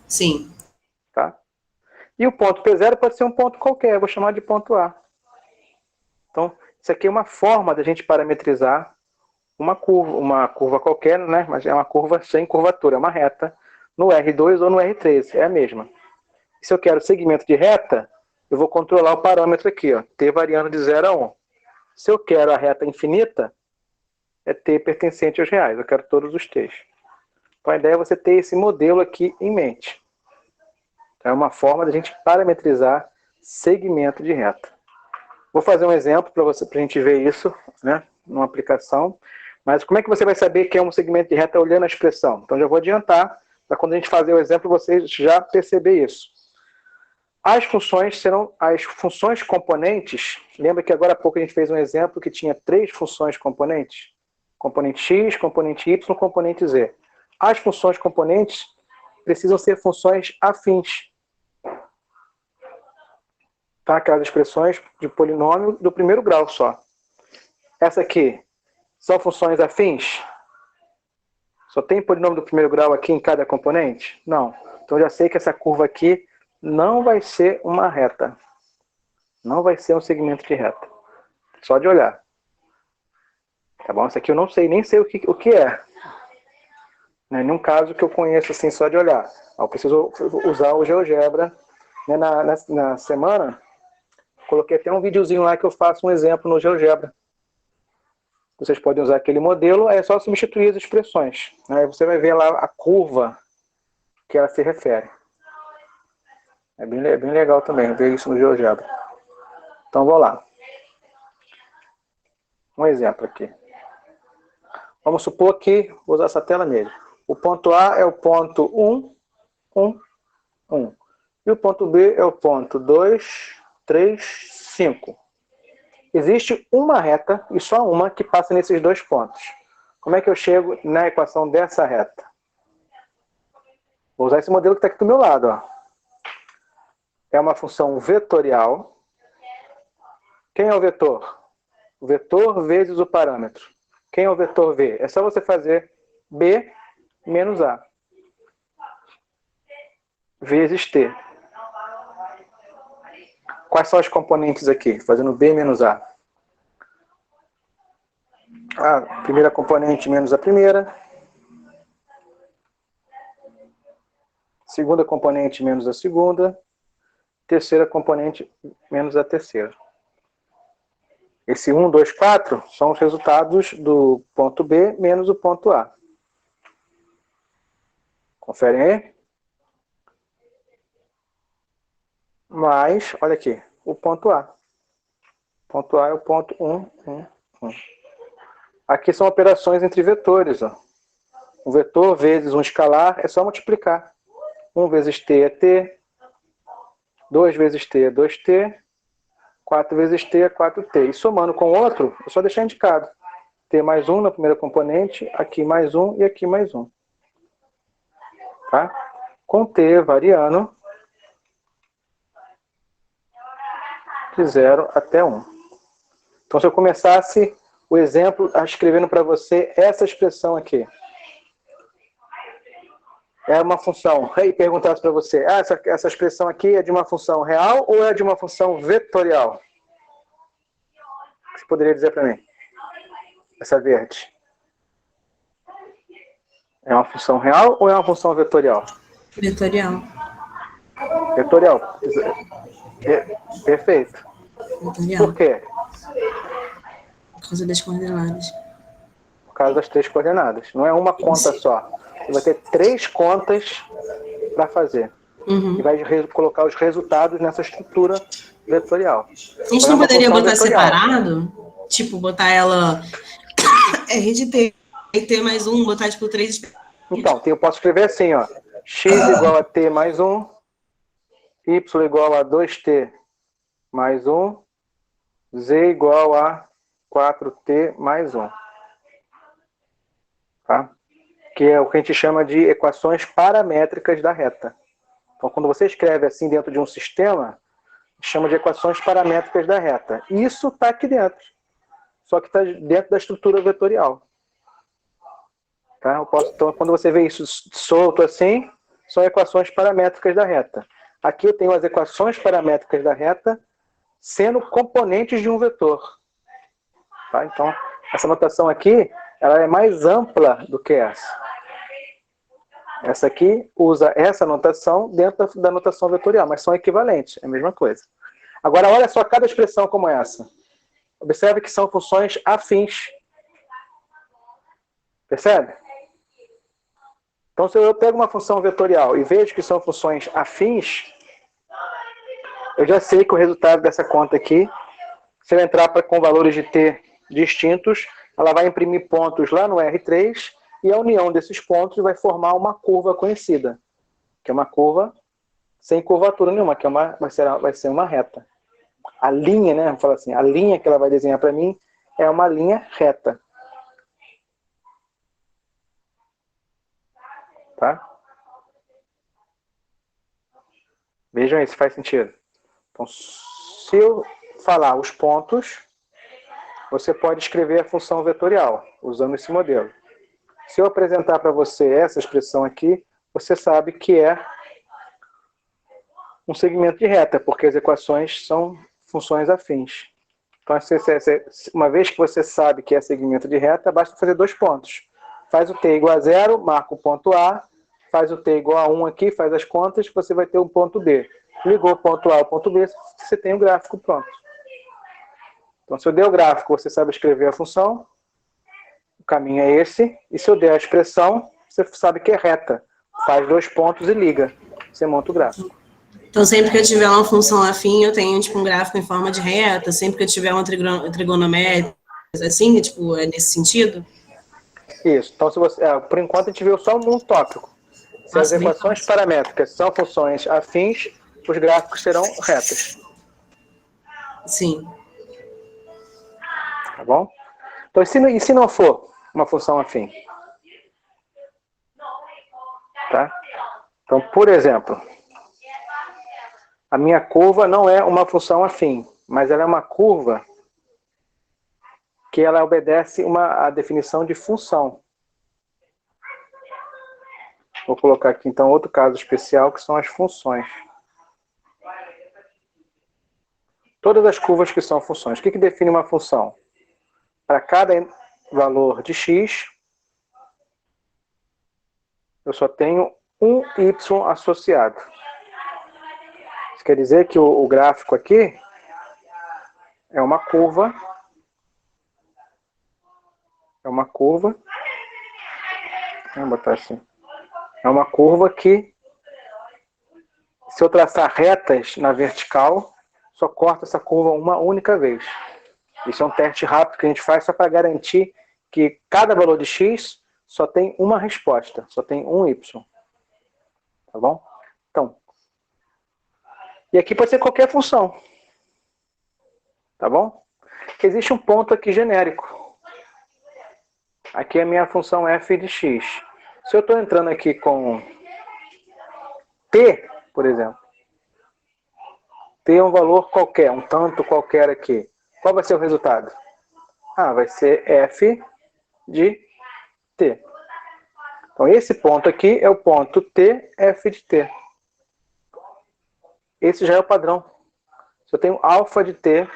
Sim. Tá? E o ponto P0 pode ser um ponto qualquer, eu vou chamar de ponto A. Então, isso aqui é uma forma da gente parametrizar uma curva qualquer, né? Mas é uma curva sem curvatura, é uma reta, no R2 ou no R3, é a mesma. E se eu quero segmento de reta, eu vou controlar o parâmetro aqui, ó, t variando de 0 a 1. Se eu quero a reta infinita, é t pertencente aos reais, eu quero todos os t's. Então a ideia é você ter esse modelo aqui em mente. É uma forma de a gente parametrizar segmento de reta. Vou fazer um exemplo para a gente ver isso, né, numa aplicação. Mas como é que você vai saber que é um segmento de reta olhando a expressão? Então já vou adiantar, para quando a gente fazer o exemplo, vocês já perceber isso. As funções serão as funções componentes. Lembra que agora há pouco a gente fez um exemplo que tinha 3 funções componentes? Componente x, componente y, componente z. As funções componentes precisam ser funções afins. Tá? Aquelas expressões de polinômio do primeiro grau só. Essa aqui são funções afins? Só tem polinômio do primeiro grau aqui em cada componente? Não. Então já sei que essa curva aqui não vai ser uma reta. Não vai ser um segmento de reta. Só de olhar. Tá bom? Isso aqui eu não sei, nem sei o que é. Não é nenhum caso que eu conheço assim só de olhar. Eu preciso usar o GeoGebra. Né? Na semana, coloquei até um videozinho lá que eu faço um exemplo no GeoGebra. Vocês podem usar aquele modelo, é só substituir as expressões. Aí você vai ver lá a curva que ela se refere. É bem legal também ver isso no GeoGebra. Então, vou lá. Um exemplo aqui. Vamos supor que vou usar essa tela mesmo. O ponto A é o ponto 1, 1, 1. E o ponto B é o ponto 2, 3, 5. Existe uma reta, e só uma, que passa nesses dois pontos. Como é que eu chego na equação dessa reta? Vou usar esse modelo que está aqui do meu lado. Ó. É uma função vetorial. Quem é o vetor? O vetor vezes o parâmetro. Quem é o vetor V? É só você fazer B menos A. Vezes T. Quais são os componentes aqui? Fazendo B menos A. A primeira componente menos a primeira. Segunda componente menos a segunda. Terceira componente menos a terceira. Esse 1, 2, 4 são os resultados do ponto B menos o ponto A. Conferem aí. Mas, olha aqui, o ponto A. O ponto A é o ponto 1, 1, 1. Aqui são operações entre vetores. Ó. Um vetor vezes um escalar é só multiplicar. 1 vezes t é t. 2 vezes t é 2t. 4 vezes t é 4t. E somando com o outro, é só deixar indicado. T mais 1 na primeira componente, aqui mais 1 e aqui mais 1. Tá? Com t variando de 0 até 1. Então, se eu começasse o exemplo escrevendo para você essa expressão aqui. É uma função. E perguntasse para você, essa expressão aqui é de uma função real ou é de uma função vetorial? O que você poderia dizer para mim? Essa verde. É uma função real ou é uma função vetorial? Vetorial. Vetorial. Perfeito. Vetorial. Por quê? Por causa das coordenadas. Por causa das 3 coordenadas. Não é uma conta só. Você vai ter 3 contas para fazer. Uhum. E vai colocar os resultados nessa estrutura vetorial. A gente não poderia botar separado? Tipo, botar ela R de T e T mais 1, botar tipo 3... Então, eu posso escrever assim, ó. X igual a T mais 1, Y igual a 2T mais 1, Z igual a 4T mais 1. Tá? Que é o que a gente chama de equações paramétricas da reta. Então, quando você escreve assim dentro de um sistema, chama de equações paramétricas da reta. Isso está aqui dentro. Só que está dentro da estrutura vetorial. Tá? Então, quando você vê isso solto assim, são equações paramétricas da reta. Aqui eu tenho as equações paramétricas da reta sendo componentes de um vetor. Tá? Então, essa notação aqui, ela é mais ampla do que essa. Essa aqui usa essa notação dentro da notação vetorial, mas são equivalentes, é a mesma coisa. Agora, olha só cada expressão como essa. Observe que são funções afins. Percebe? Então, se eu pego uma função vetorial e vejo que são funções afins, eu já sei que o resultado dessa conta aqui, se eu entrar com valores de t distintos, ela vai imprimir pontos lá no R3 e a união desses pontos vai formar uma curva conhecida, que é uma curva sem curvatura nenhuma, que vai ser uma reta. A linha, né? Vamos falar assim, a linha que ela vai desenhar para mim é uma linha reta. Tá? Vejam aí se faz sentido. Então, se eu falar os pontos, você pode escrever a função vetorial, usando esse modelo. Se eu apresentar para você essa expressão aqui, você sabe que é um segmento de reta, porque as equações são funções afins. Então, uma vez que você sabe que é segmento de reta, basta fazer 2 pontos. Faz o t igual a 0, marca o ponto A, faz o t igual a 1 aqui, faz as contas, você vai ter um ponto B. Ligou o ponto A ao ponto B, você tem o gráfico pronto. Então, se eu der o gráfico, você sabe escrever a função, o caminho é esse, e se eu der a expressão, você sabe que é reta. Faz 2 pontos e liga. Você monta o gráfico. Então, sempre que eu tiver uma função afim, eu tenho, tipo, um gráfico em forma de reta, sempre que eu tiver uma trigonométrica, assim, tipo, é nesse sentido? Isso. Então, se você, por enquanto, a gente viu só um tópico. Se as equações paramétricas são funções afins, os gráficos serão retas. Sim. Tá bom? Então, e se não for uma função afim? Tá? Então, por exemplo, a minha curva não é uma função afim, mas ela é uma curva que ela obedece a definição de função. Vou colocar aqui, então, outro caso especial, que são as funções. Todas as curvas que são funções. O que define uma função? Para cada valor de x, eu só tenho um y associado. Isso quer dizer que o gráfico aqui é uma curva. É uma curva. Vou botar assim. É uma curva que, se eu traçar retas na vertical, só corta essa curva uma única vez. Isso é um teste rápido que a gente faz só para garantir que cada valor de x só tem uma resposta, só tem um y. Tá bom? Então, e aqui pode ser qualquer função. Tá bom? Existe um ponto aqui genérico. Aqui é a minha função f de x. Se eu estou entrando aqui com t, por exemplo, t é um valor qualquer, um tanto qualquer aqui. Qual vai ser o resultado? Vai ser f de t. Então, esse ponto aqui é o ponto t, f de t. Esse já é o padrão. Se eu tenho alfa de t,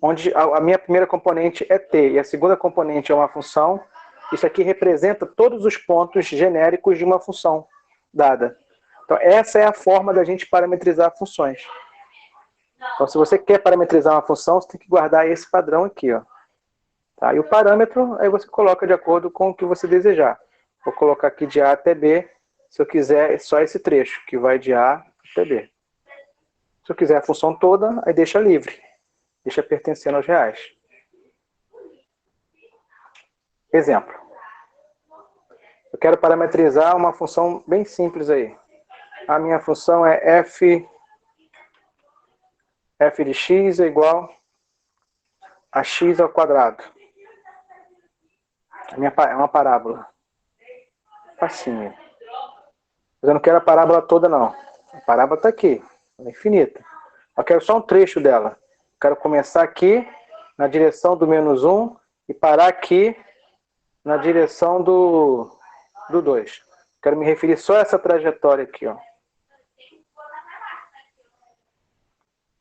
onde a minha primeira componente é t e a segunda componente é uma função, isso aqui representa todos os pontos genéricos de uma função dada. Então, essa é a forma da gente parametrizar funções. Então, se você quer parametrizar uma função, você tem que guardar esse padrão aqui, ó. Tá? E o parâmetro, aí você coloca de acordo com o que você desejar. Vou colocar aqui de A até B, se eu quiser só esse trecho, que vai de A até B. Se eu quiser a função toda, aí deixa livre. Deixa pertencendo aos reais. Exemplo. Eu quero parametrizar uma função bem simples aí. A minha função é f de x é igual a x ao quadrado. É uma parábola. Facinho. Mas eu não quero a parábola toda, não. A parábola está aqui. Ela é infinita. Eu quero só um trecho dela. Eu quero começar aqui, na direção do -1, e parar aqui, na direção do 2. Quero me referir só a essa trajetória aqui, ó.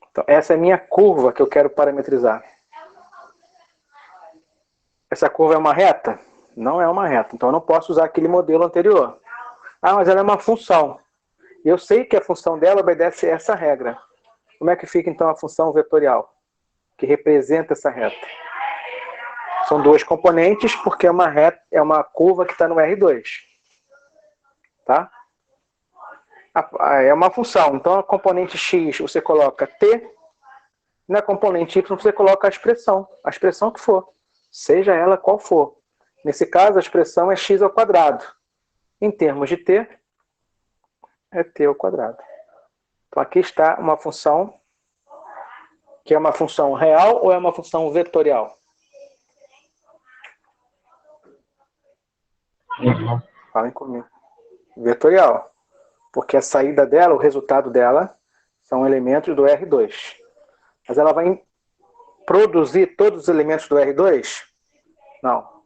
Então, essa é a minha curva que eu quero parametrizar. Essa curva é uma reta? Não é uma reta. Então, eu não posso usar aquele modelo anterior. Mas ela é uma função. E eu sei que a função dela obedece a essa regra. Como é que fica, então, a função vetorial? Que representa essa reta. São 2 componentes, porque é uma curva que está no R2. Tá? É uma função. Então, a componente x você coloca t, e na componente y você coloca a expressão que for, seja ela qual for. Nesse caso, a expressão é x ao quadrado. Em termos de t, é t ao quadrado. Então, aqui está uma função, que é uma função real ou é uma função vetorial? Falem comigo. Vetorial. Porque a saída dela, o resultado dela, são elementos do R2. Mas ela vai produzir todos os elementos do R2? Não.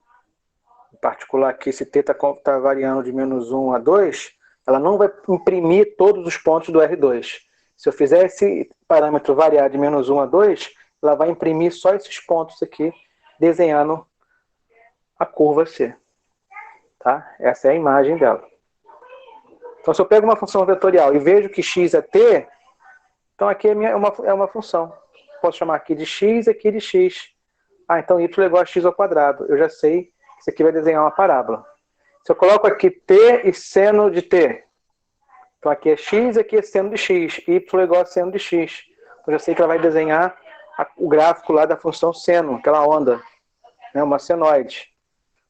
Em particular aqui, se t está variando de -1 a 2, ela não vai imprimir todos os pontos do R2. Se eu fizer esse parâmetro variar de -1 a 2, ela vai imprimir só esses pontos aqui, desenhando a curva C. Tá? Essa é a imagem dela. Então, se eu pego uma função vetorial e vejo que x é t, então aqui é uma função. Posso chamar aqui de x e aqui de x. Ah, então y é igual a x ao quadrado. Eu já sei que isso aqui vai desenhar uma parábola. Se eu coloco aqui t e seno de t, então aqui é x e aqui é seno de x. Y é igual a seno de x. Então eu já sei que ela vai desenhar o gráfico lá da função seno, aquela onda, né, uma senoide.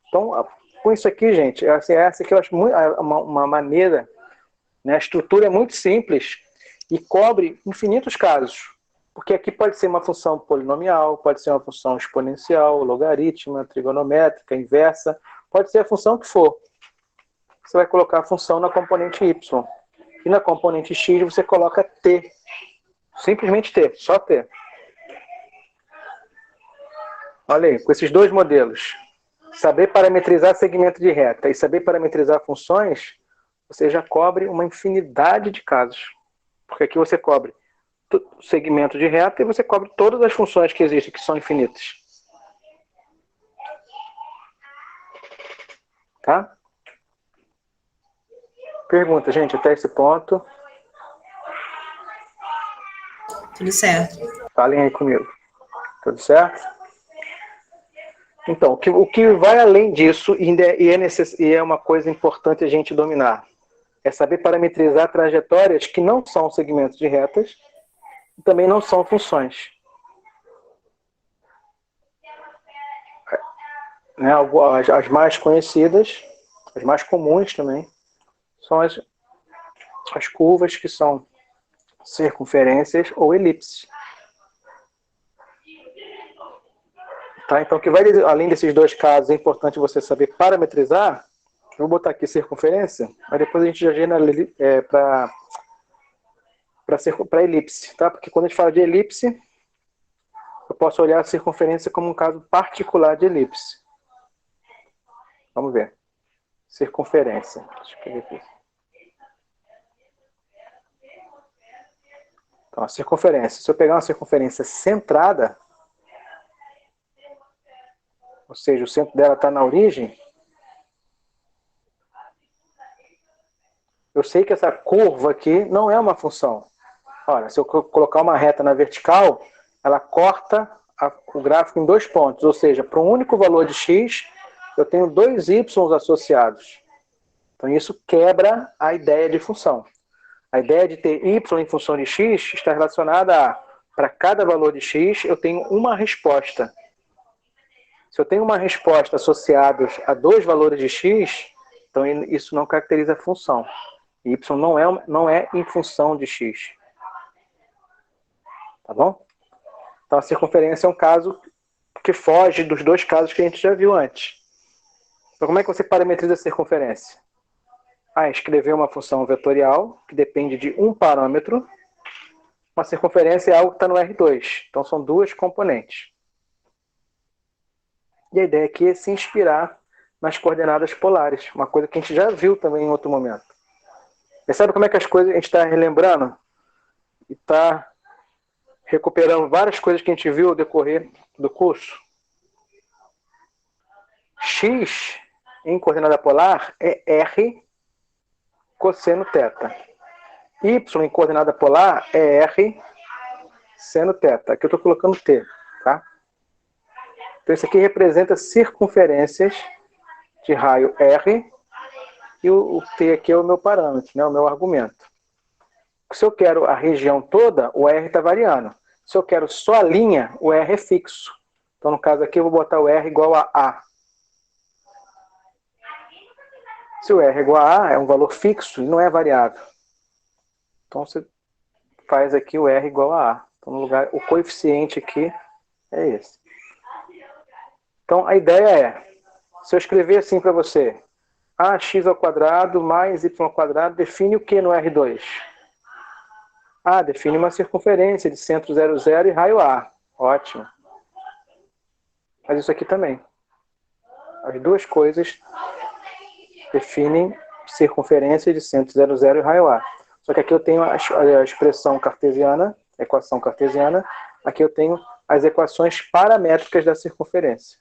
Então, com isso aqui, gente, essa aqui eu acho uma maneira, né, a estrutura é muito simples e cobre infinitos casos. Porque aqui pode ser uma função polinomial, pode ser uma função exponencial, logarítmica, trigonométrica, inversa, pode ser a função que for. Você vai colocar a função na componente y. E na componente x você coloca t. Simplesmente t, só t. Olha aí, com esses dois modelos, saber parametrizar segmento de reta e saber parametrizar funções, você já cobre uma infinidade de casos. Porque aqui você cobre o segmento de reta e você cobre todas as funções que existem, que são infinitas. Tá? Pergunta, gente, até esse ponto. Tudo certo. Falem aí comigo. Tudo certo? Então, o que vai além disso, e é uma coisa importante a gente dominar, é saber parametrizar trajetórias que não são segmentos de retas e também não são funções. Né, as mais conhecidas, as mais comuns também, são as curvas que são circunferências ou elipses. Tá? Então, que vai, além desses dois casos, é importante você saber parametrizar. Eu vou botar aqui circunferência, mas depois a gente já generaliza para elipse. Tá? Porque quando a gente fala de elipse, eu posso olhar a circunferência como um caso particular de elipse. Vamos ver. Circunferência. Deixa eu escrever aqui. Então, a circunferência. Se eu pegar uma circunferência centrada, ou seja, o centro dela está na origem, eu sei que essa curva aqui não é uma função. Olha, se eu colocar uma reta na vertical, ela corta o gráfico em dois pontos, ou seja, para um único valor de x, eu tenho dois y associados. Então isso quebra a ideia de função. A ideia de ter y em função de x está relacionada a, para cada valor de x, eu tenho uma resposta. Se eu tenho uma resposta associada a dois valores de x, então isso não caracteriza a função. Y não é em função de x. Tá bom? Então a circunferência é um caso que foge dos dois casos que a gente já viu antes. Então como é que você parametriza a circunferência? Escrever uma função vetorial que depende de um parâmetro. Uma circunferência é algo que está no R2. Então são duas componentes. E a ideia aqui é se inspirar nas coordenadas polares. Uma coisa que a gente já viu também em outro momento. Mas sabe como é que as coisas a gente está relembrando? E está recuperando várias coisas que a gente viu ao decorrer do curso? X em coordenada polar é R cosseno θ. Y em coordenada polar é R seno θ. Aqui eu estou colocando T. Tá? Então isso aqui representa circunferências de raio R e o T aqui é o meu parâmetro, né, o meu argumento. Se eu quero a região toda, o R está variando. Se eu quero só a linha, o R é fixo. Então no caso aqui eu vou botar o R igual a A. Se o R é igual a A, é um valor fixo e não é variável. Então você faz aqui o R igual a A. Então no lugar, o coeficiente aqui é esse. Então a ideia é, se eu escrever assim para você, ax ao quadrado mais y ao quadrado define o que no R2? Define uma circunferência de centro 0, 0 e raio A. Ótimo. Mas isso aqui também. As duas coisas definem circunferência de centro 0, 0 e raio A. Só que aqui eu tenho a expressão cartesiana, a equação cartesiana. Aqui eu tenho as equações paramétricas da circunferência.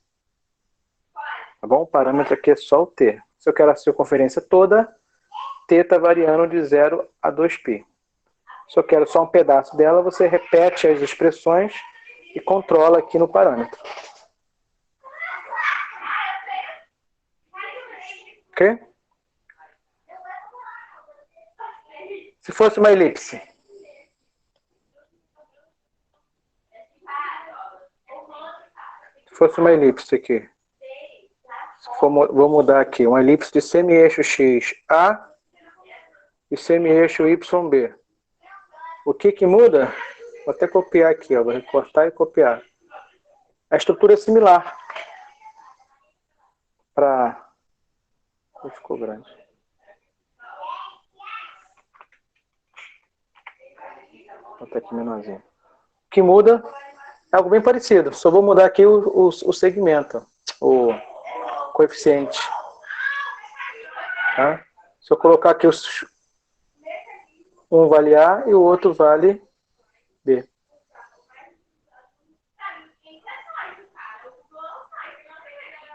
Tá bom? O parâmetro aqui é só o t. Se eu quero a circunferência toda, t está variando de 0 a 2π. Se eu quero só um pedaço dela, você repete as expressões e controla aqui no parâmetro. Ok? Se fosse uma elipse. Se fosse uma elipse aqui. Vou mudar aqui. Uma elipse de semi-eixo x A e semi-eixo y B. O que muda? Vou até copiar aqui. Ó. Vou recortar e copiar. A estrutura é similar. Ficou grande. Vou botar aqui menorzinho. O que muda é algo bem parecido. Só vou mudar aqui o segmento. O coeficiente. Tá? Se eu colocar aqui um vale A e o outro vale B.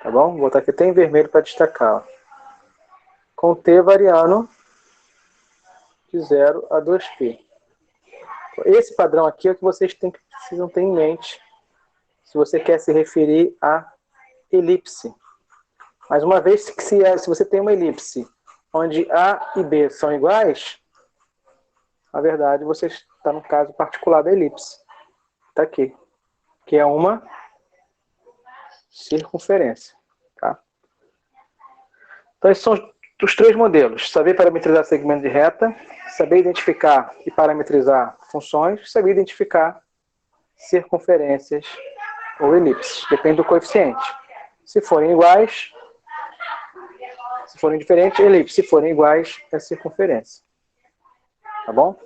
Tá bom? Vou botar aqui até em vermelho para destacar. Ó. Com T variando de 0 a 2π. Esse padrão aqui é o que vocês precisam ter em mente se você quer se referir a elipse. Mas uma vez que se você tem uma elipse onde A e B são iguais, na verdade você está no caso particular da elipse. Está aqui. Que é uma circunferência. Tá? Então esses são os três modelos. Saber parametrizar segmento de reta, saber identificar e parametrizar funções, saber identificar circunferências ou elipses. Depende do coeficiente. Se forem iguais, se forem diferentes, elipse. Se forem iguais, é circunferência. Tá bom?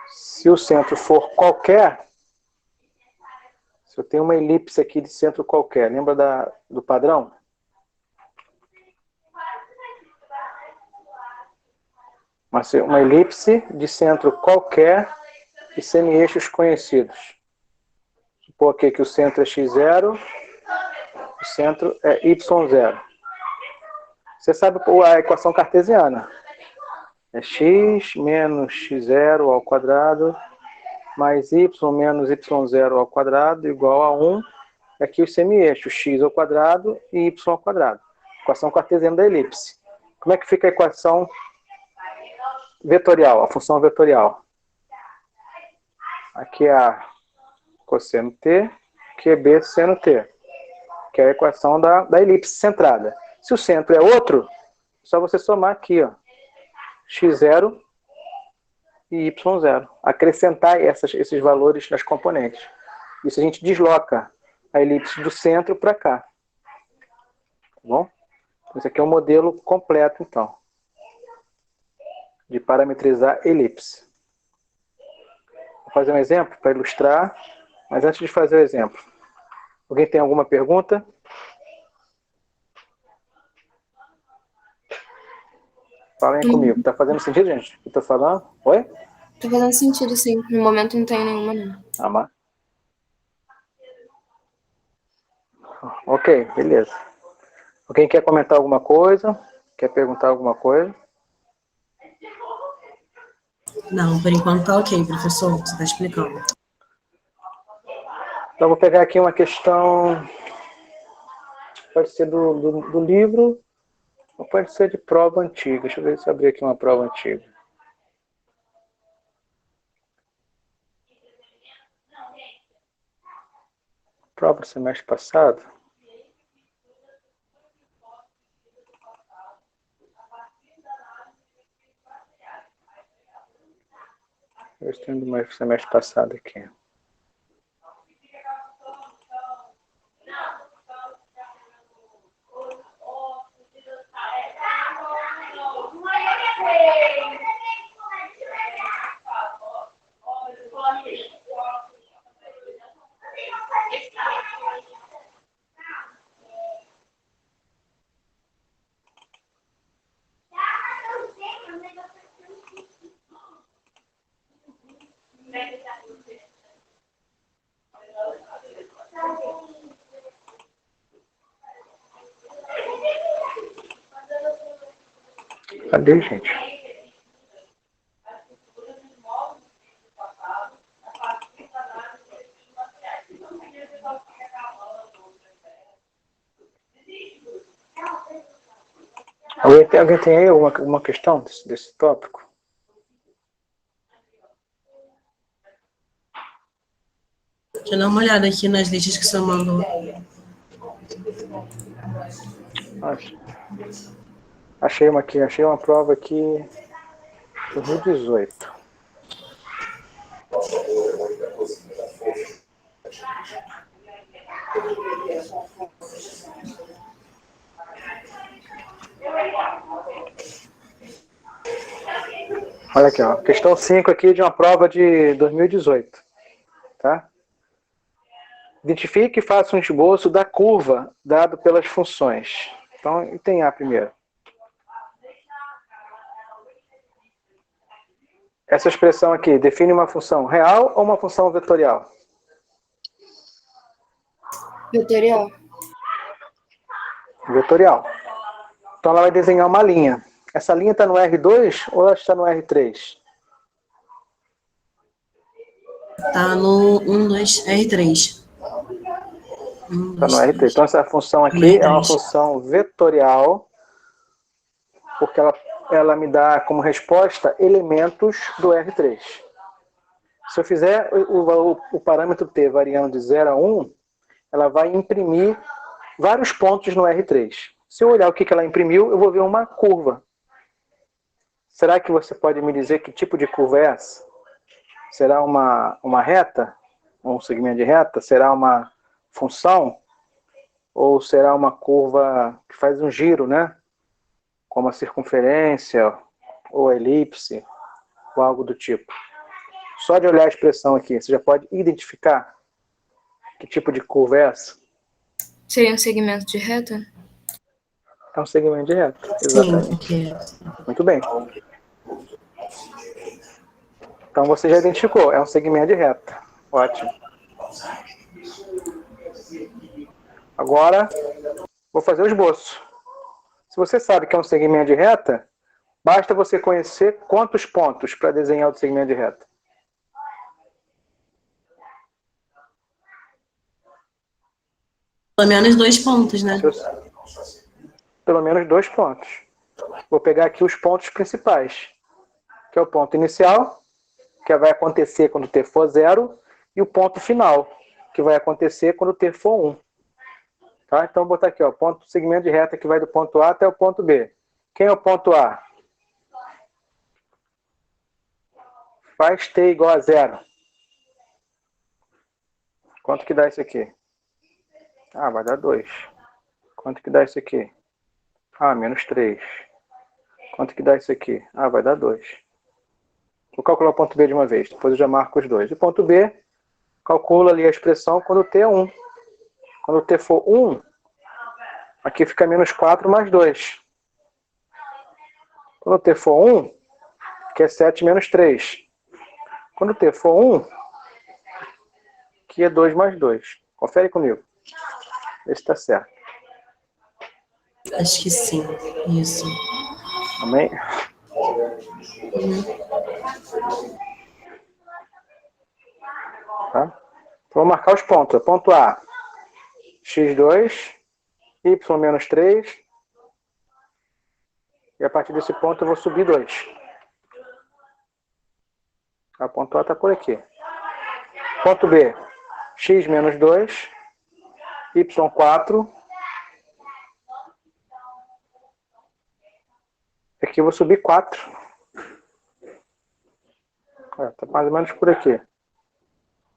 Se o centro for qualquer, se eu tenho uma elipse aqui de centro qualquer, lembra do padrão? Uma elipse de centro qualquer e semi-eixos conhecidos. Supor aqui que o centro é x0, o centro é y0. Você sabe a equação cartesiana. É x menos x0 ao quadrado mais y menos y0 ao quadrado igual a 1. Aqui os semi-eixos, x ao quadrado e y ao quadrado. Equação cartesiana da elipse. Como é que fica a equação vetorial, a função vetorial? Aqui é a cosseno t, aqui é b seno t, que é a equação da elipse centrada. Se o centro é outro, é só você somar aqui, ó, x0 e y0. Acrescentar esses valores nas componentes. Isso a gente desloca a elipse do centro para cá. Tá bom? Esse aqui é o modelo completo, então, de parametrizar elipse. Vou fazer um exemplo para ilustrar, mas antes de fazer o exemplo, alguém tem alguma pergunta? Falem comigo. Está fazendo sentido, gente? O que eu estou falando? Oi? Tá fazendo sentido, sim. No momento não tem nenhuma, não. Mas... Ok, beleza. Alguém quer comentar alguma coisa? Quer perguntar alguma coisa? Não, por enquanto tá ok, professor. Você está explicando. Então, vou pegar aqui uma questão... Pode ser do livro, ou pode ser de prova antiga. Deixa eu ver se eu abrir aqui uma prova antiga. Prova do semestre passado. Eu estou indo mais semestre passado aqui. Cadê, gente? Alguém tem aí alguma questão desse tópico? Deixa eu dar uma olhada aqui nas listas que você mandou. Achei uma aqui, achei uma prova aqui 2018. Olha aqui, ó, questão 5 aqui de uma prova de 2018, tá? Identifique e faça um esboço da curva dado pelas funções. Então, item A primeiro. Essa expressão aqui define uma função real ou uma função vetorial? Vetorial. Vetorial. Então, ela vai desenhar uma linha. Essa linha está no R2 ou ela está no R3? Tá no 1, 2, R3. Está no R3. Então, essa função aqui é uma função vetorial, porque ela me dá como resposta elementos do R3. Se eu fizer o parâmetro t variando de 0 a 1, ela vai imprimir vários pontos no R3. Se eu olhar o que ela imprimiu, eu vou ver uma curva. Será que você pode me dizer que tipo de curva é essa? Será uma reta? Um segmento de reta? Será uma função? Ou será uma curva que faz um giro, né? Como a circunferência, ou a elipse, ou algo do tipo. Só de olhar a expressão aqui, você já pode identificar que tipo de curva é essa? Seria um segmento de reta? É um segmento de reta, exatamente. Sim. Muito bem. Então você já identificou, é um segmento de reta. Ótimo. Agora, vou fazer o esboço. Se você sabe que é um segmento de reta, basta você conhecer quantos pontos para desenhar o segmento de reta. Pelo menos 2 pontos, né? Pelo menos 2 pontos. Vou pegar aqui os pontos principais, que é o ponto inicial, que vai acontecer quando t for 0, e o ponto final, que vai acontecer quando t for 1. Tá? Então, vou botar aqui, ó, segmento de reta que vai do ponto A até o ponto B. Quem é o ponto A? Faz t igual a 0. Quanto que dá isso aqui? Ah, vai dar 2. Quanto que dá isso aqui? Ah, menos 3. Quanto que dá isso aqui? Ah, vai dar 2. Vou calcular o ponto B de uma vez, depois eu já marco os dois. E o ponto B, calcula ali a expressão quando t é 1. Quando t for 1, aqui fica menos 4 mais 2. Quando t for 1, que é 7 menos 3. Quando t for 1, que é 2 mais 2. Confere comigo. Vê se está certo. Acho que sim. Isso. Amém? Tá? Então, vou marcar os pontos. Ponto A, x2, y menos 3. E a partir desse ponto eu vou subir 2. A ponto A está por aqui. Ponto B, x menos 2, y4. Aqui eu vou subir 4. Está mais ou menos por aqui.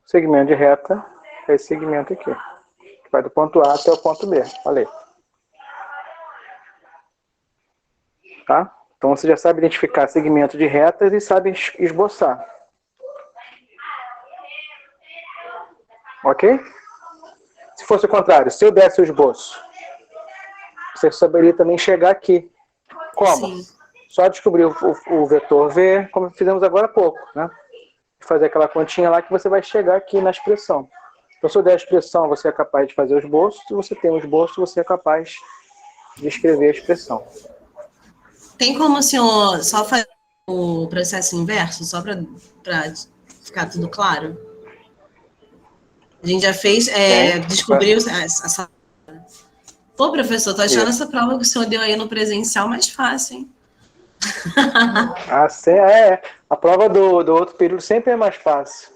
Segmento de reta é esse segmento aqui, que vai do ponto A até o ponto B. Falei. Tá? Então você já sabe identificar segmento de retas e sabe esboçar. Ok? Se fosse o contrário, se eu desse o esboço, você saberia também chegar aqui. Como? Sim. Só descobrir o vetor V, como fizemos agora há pouco, né? Fazer aquela continha lá que você vai chegar aqui na expressão. Então, se eu der a expressão, você é capaz de fazer o esboço. Se você tem um esboço, você é capaz de escrever a expressão. Tem como o senhor só fazer o processo inverso, só para ficar tudo claro? A gente já fez, descobriu essa... Pô, professor, tô achando essa prova que o senhor deu aí no presencial mais fácil, hein? A prova do outro período sempre é mais fácil.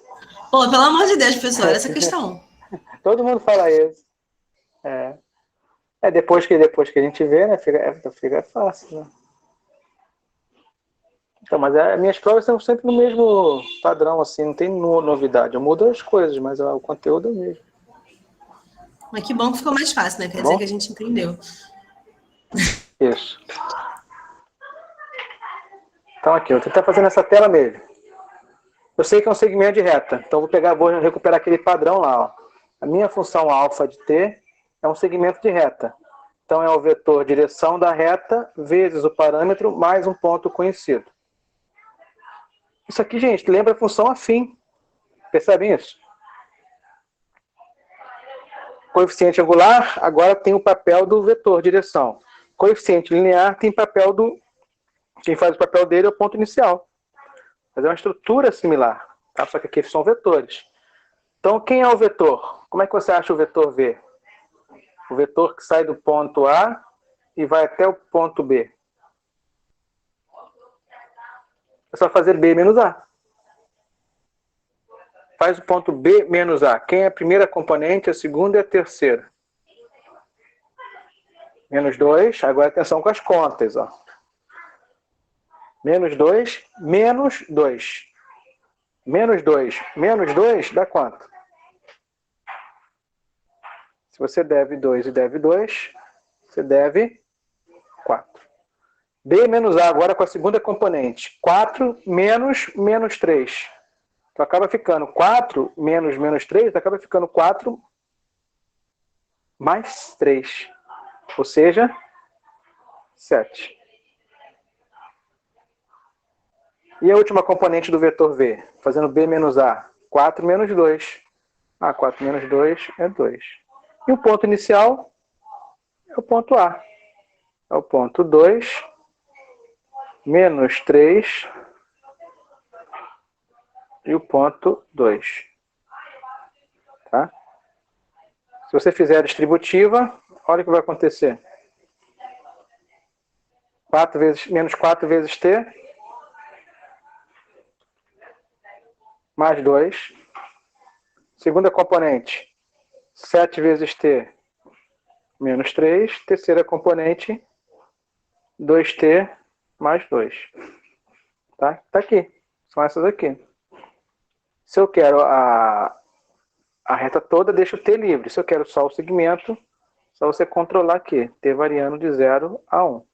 Pô, pelo amor de Deus, professor, olha essa questão. Todo mundo fala isso. Depois que a gente vê, né, fica fácil, né? Então, mas as minhas provas são sempre no mesmo padrão, assim, não tem novidade. Eu mudo as coisas, mas o conteúdo é o mesmo. Mas que bom que ficou mais fácil, né? Quer dizer que a gente entendeu. Isso. Então aqui, eu vou tentar fazer nessa tela mesmo. Eu sei que é um segmento de reta, então vou recuperar aquele padrão lá. Ó. A minha função alfa de t é um segmento de reta. Então é o vetor direção da reta vezes o parâmetro mais um ponto conhecido. Isso aqui, gente, lembra a função afim. Percebem isso? Coeficiente angular agora tem o papel do vetor direção. Coeficiente linear tem papel do... Quem faz o papel dele é o ponto inicial. Mas é uma estrutura similar. Tá? Só que aqui são vetores. Então, quem é o vetor? Como é que você acha o vetor V? O vetor que sai do ponto A e vai até o ponto B. É só fazer B menos A. Faz o ponto B menos A. Quem é a primeira componente, a segunda e a terceira? Menos 2. Agora atenção com as contas. Ó. Menos 2, menos 2. Menos 2, menos 2 dá quanto? Se você deve 2 e deve 2, você deve 4. B menos A agora com a segunda componente. 4 menos menos 3. Então acaba ficando 4 menos menos 3, acaba ficando 4 mais 3. Ou seja, 7. E a última componente do vetor V? Fazendo B menos A. 4 menos 2. 4 menos 2 é 2. E o ponto inicial é o ponto A. É o ponto 2 menos 3 e o ponto 2. Tá? Se você fizer a distributiva, olha o que vai acontecer. 4 vezes, menos 4 vezes T, mais 2. Segunda componente, 7 vezes T, menos 3. Terceira componente, 2T, mais 2. Tá? Tá aqui. São essas aqui. Se eu quero a reta toda, deixa o T livre. Se eu quero só o segmento, só você controlar aqui. T variando de 0 a 1.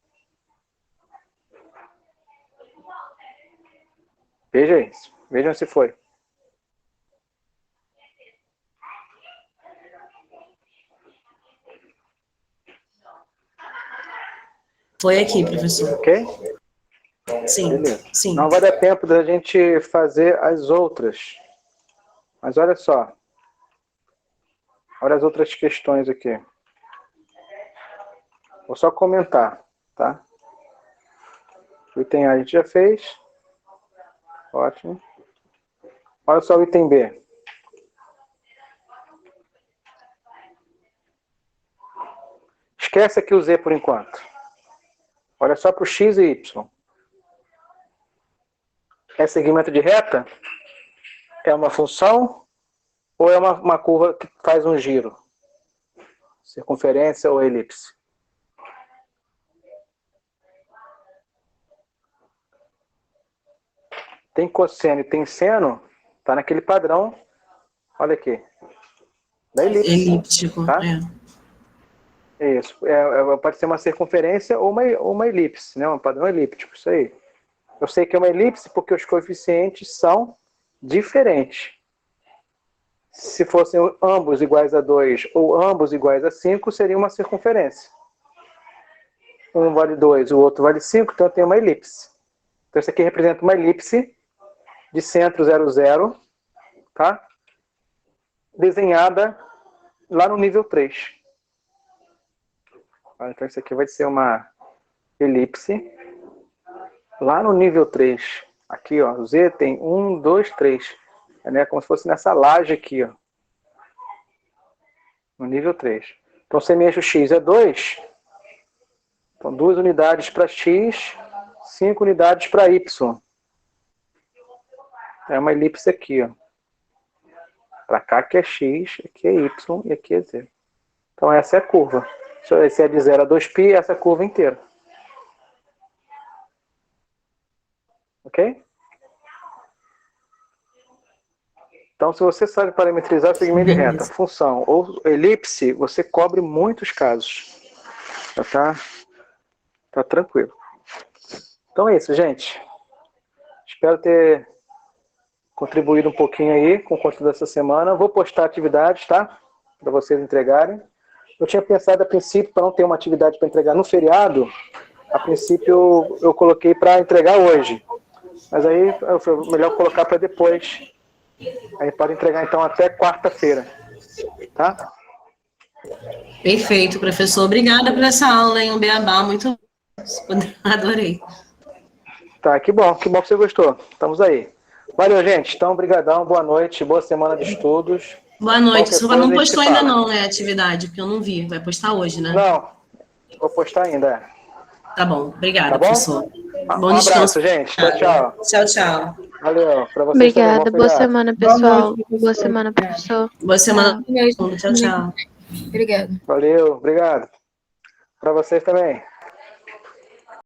Veja isso. Vejam se foi. Foi aqui, professor. Ok? Sim, beleza. sim. Não vai dar tempo da gente fazer as outras. Mas olha só. Olha as outras questões aqui. Vou só comentar, tá? O item A a gente já fez. Ótimo. Olha só o item B. Esquece aqui o Z por enquanto. Olha só para o X e Y. É segmento de reta? É uma função? Ou é uma curva que faz um giro? Circunferência ou elipse? Tem cosseno e tem seno, tá naquele padrão, olha aqui, da elipse. Elíptico, tá? Isso, pode ser uma circunferência ou uma elipse, né? Um padrão elíptico, isso aí. Eu sei que é uma elipse porque os coeficientes são diferentes. Se fossem ambos iguais a 2 ou ambos iguais a 5, seria uma circunferência. Um vale 2, o outro vale 5, então tem uma elipse. Então isso aqui representa uma elipse de centro 0, 0, tá? Desenhada lá no nível 3. Então isso aqui vai ser uma elipse Lá no nível 3, aqui, ó, o Z tem 1, 2, 3. É, né, como se fosse nessa laje aqui, ó. No nível 3. Então, se meu eixo X é 2, então 2 unidades para X, 5 unidades para Y. É uma elipse aqui, ó. Para cá que é X, aqui é Y e aqui é Z. Então, essa é a curva. Esse é de 0 a 2π, essa é a curva inteira. Ok? Então, se você sabe parametrizar o segmento de reta, função ou elipse, você cobre muitos casos. Tá tranquilo. Então é isso, gente. Espero ter contribuído um pouquinho aí com o conteúdo dessa semana. Vou postar atividades, tá? Para vocês entregarem. Eu tinha pensado a princípio, para não ter uma atividade para entregar no feriado, a princípio eu coloquei para entregar hoje. Mas aí foi melhor colocar para depois. Aí pode entregar então até quarta-feira. Tá? Perfeito, professor. Obrigada por essa aula, hein? Um beabá, muito adorei. Tá, que bom que você gostou. Estamos aí. Valeu, gente. Então, brigadão, boa noite, boa semana de estudos. Boa noite. Você Qualquer não coisa, postou ainda não, né, atividade, porque eu não vi. Vai postar hoje, né? Não, vou postar ainda. Tá bom. Obrigada, Tá bom? professor. Bom Um descanso. abraço, gente. Tchau, tchau. Tchau, tchau. Valeu. Para vocês Obrigada. também, Boa semana, pessoal. Boa semana, professor. Boa semana. Tchau, tchau. Obrigada. Valeu, obrigado. Para vocês também.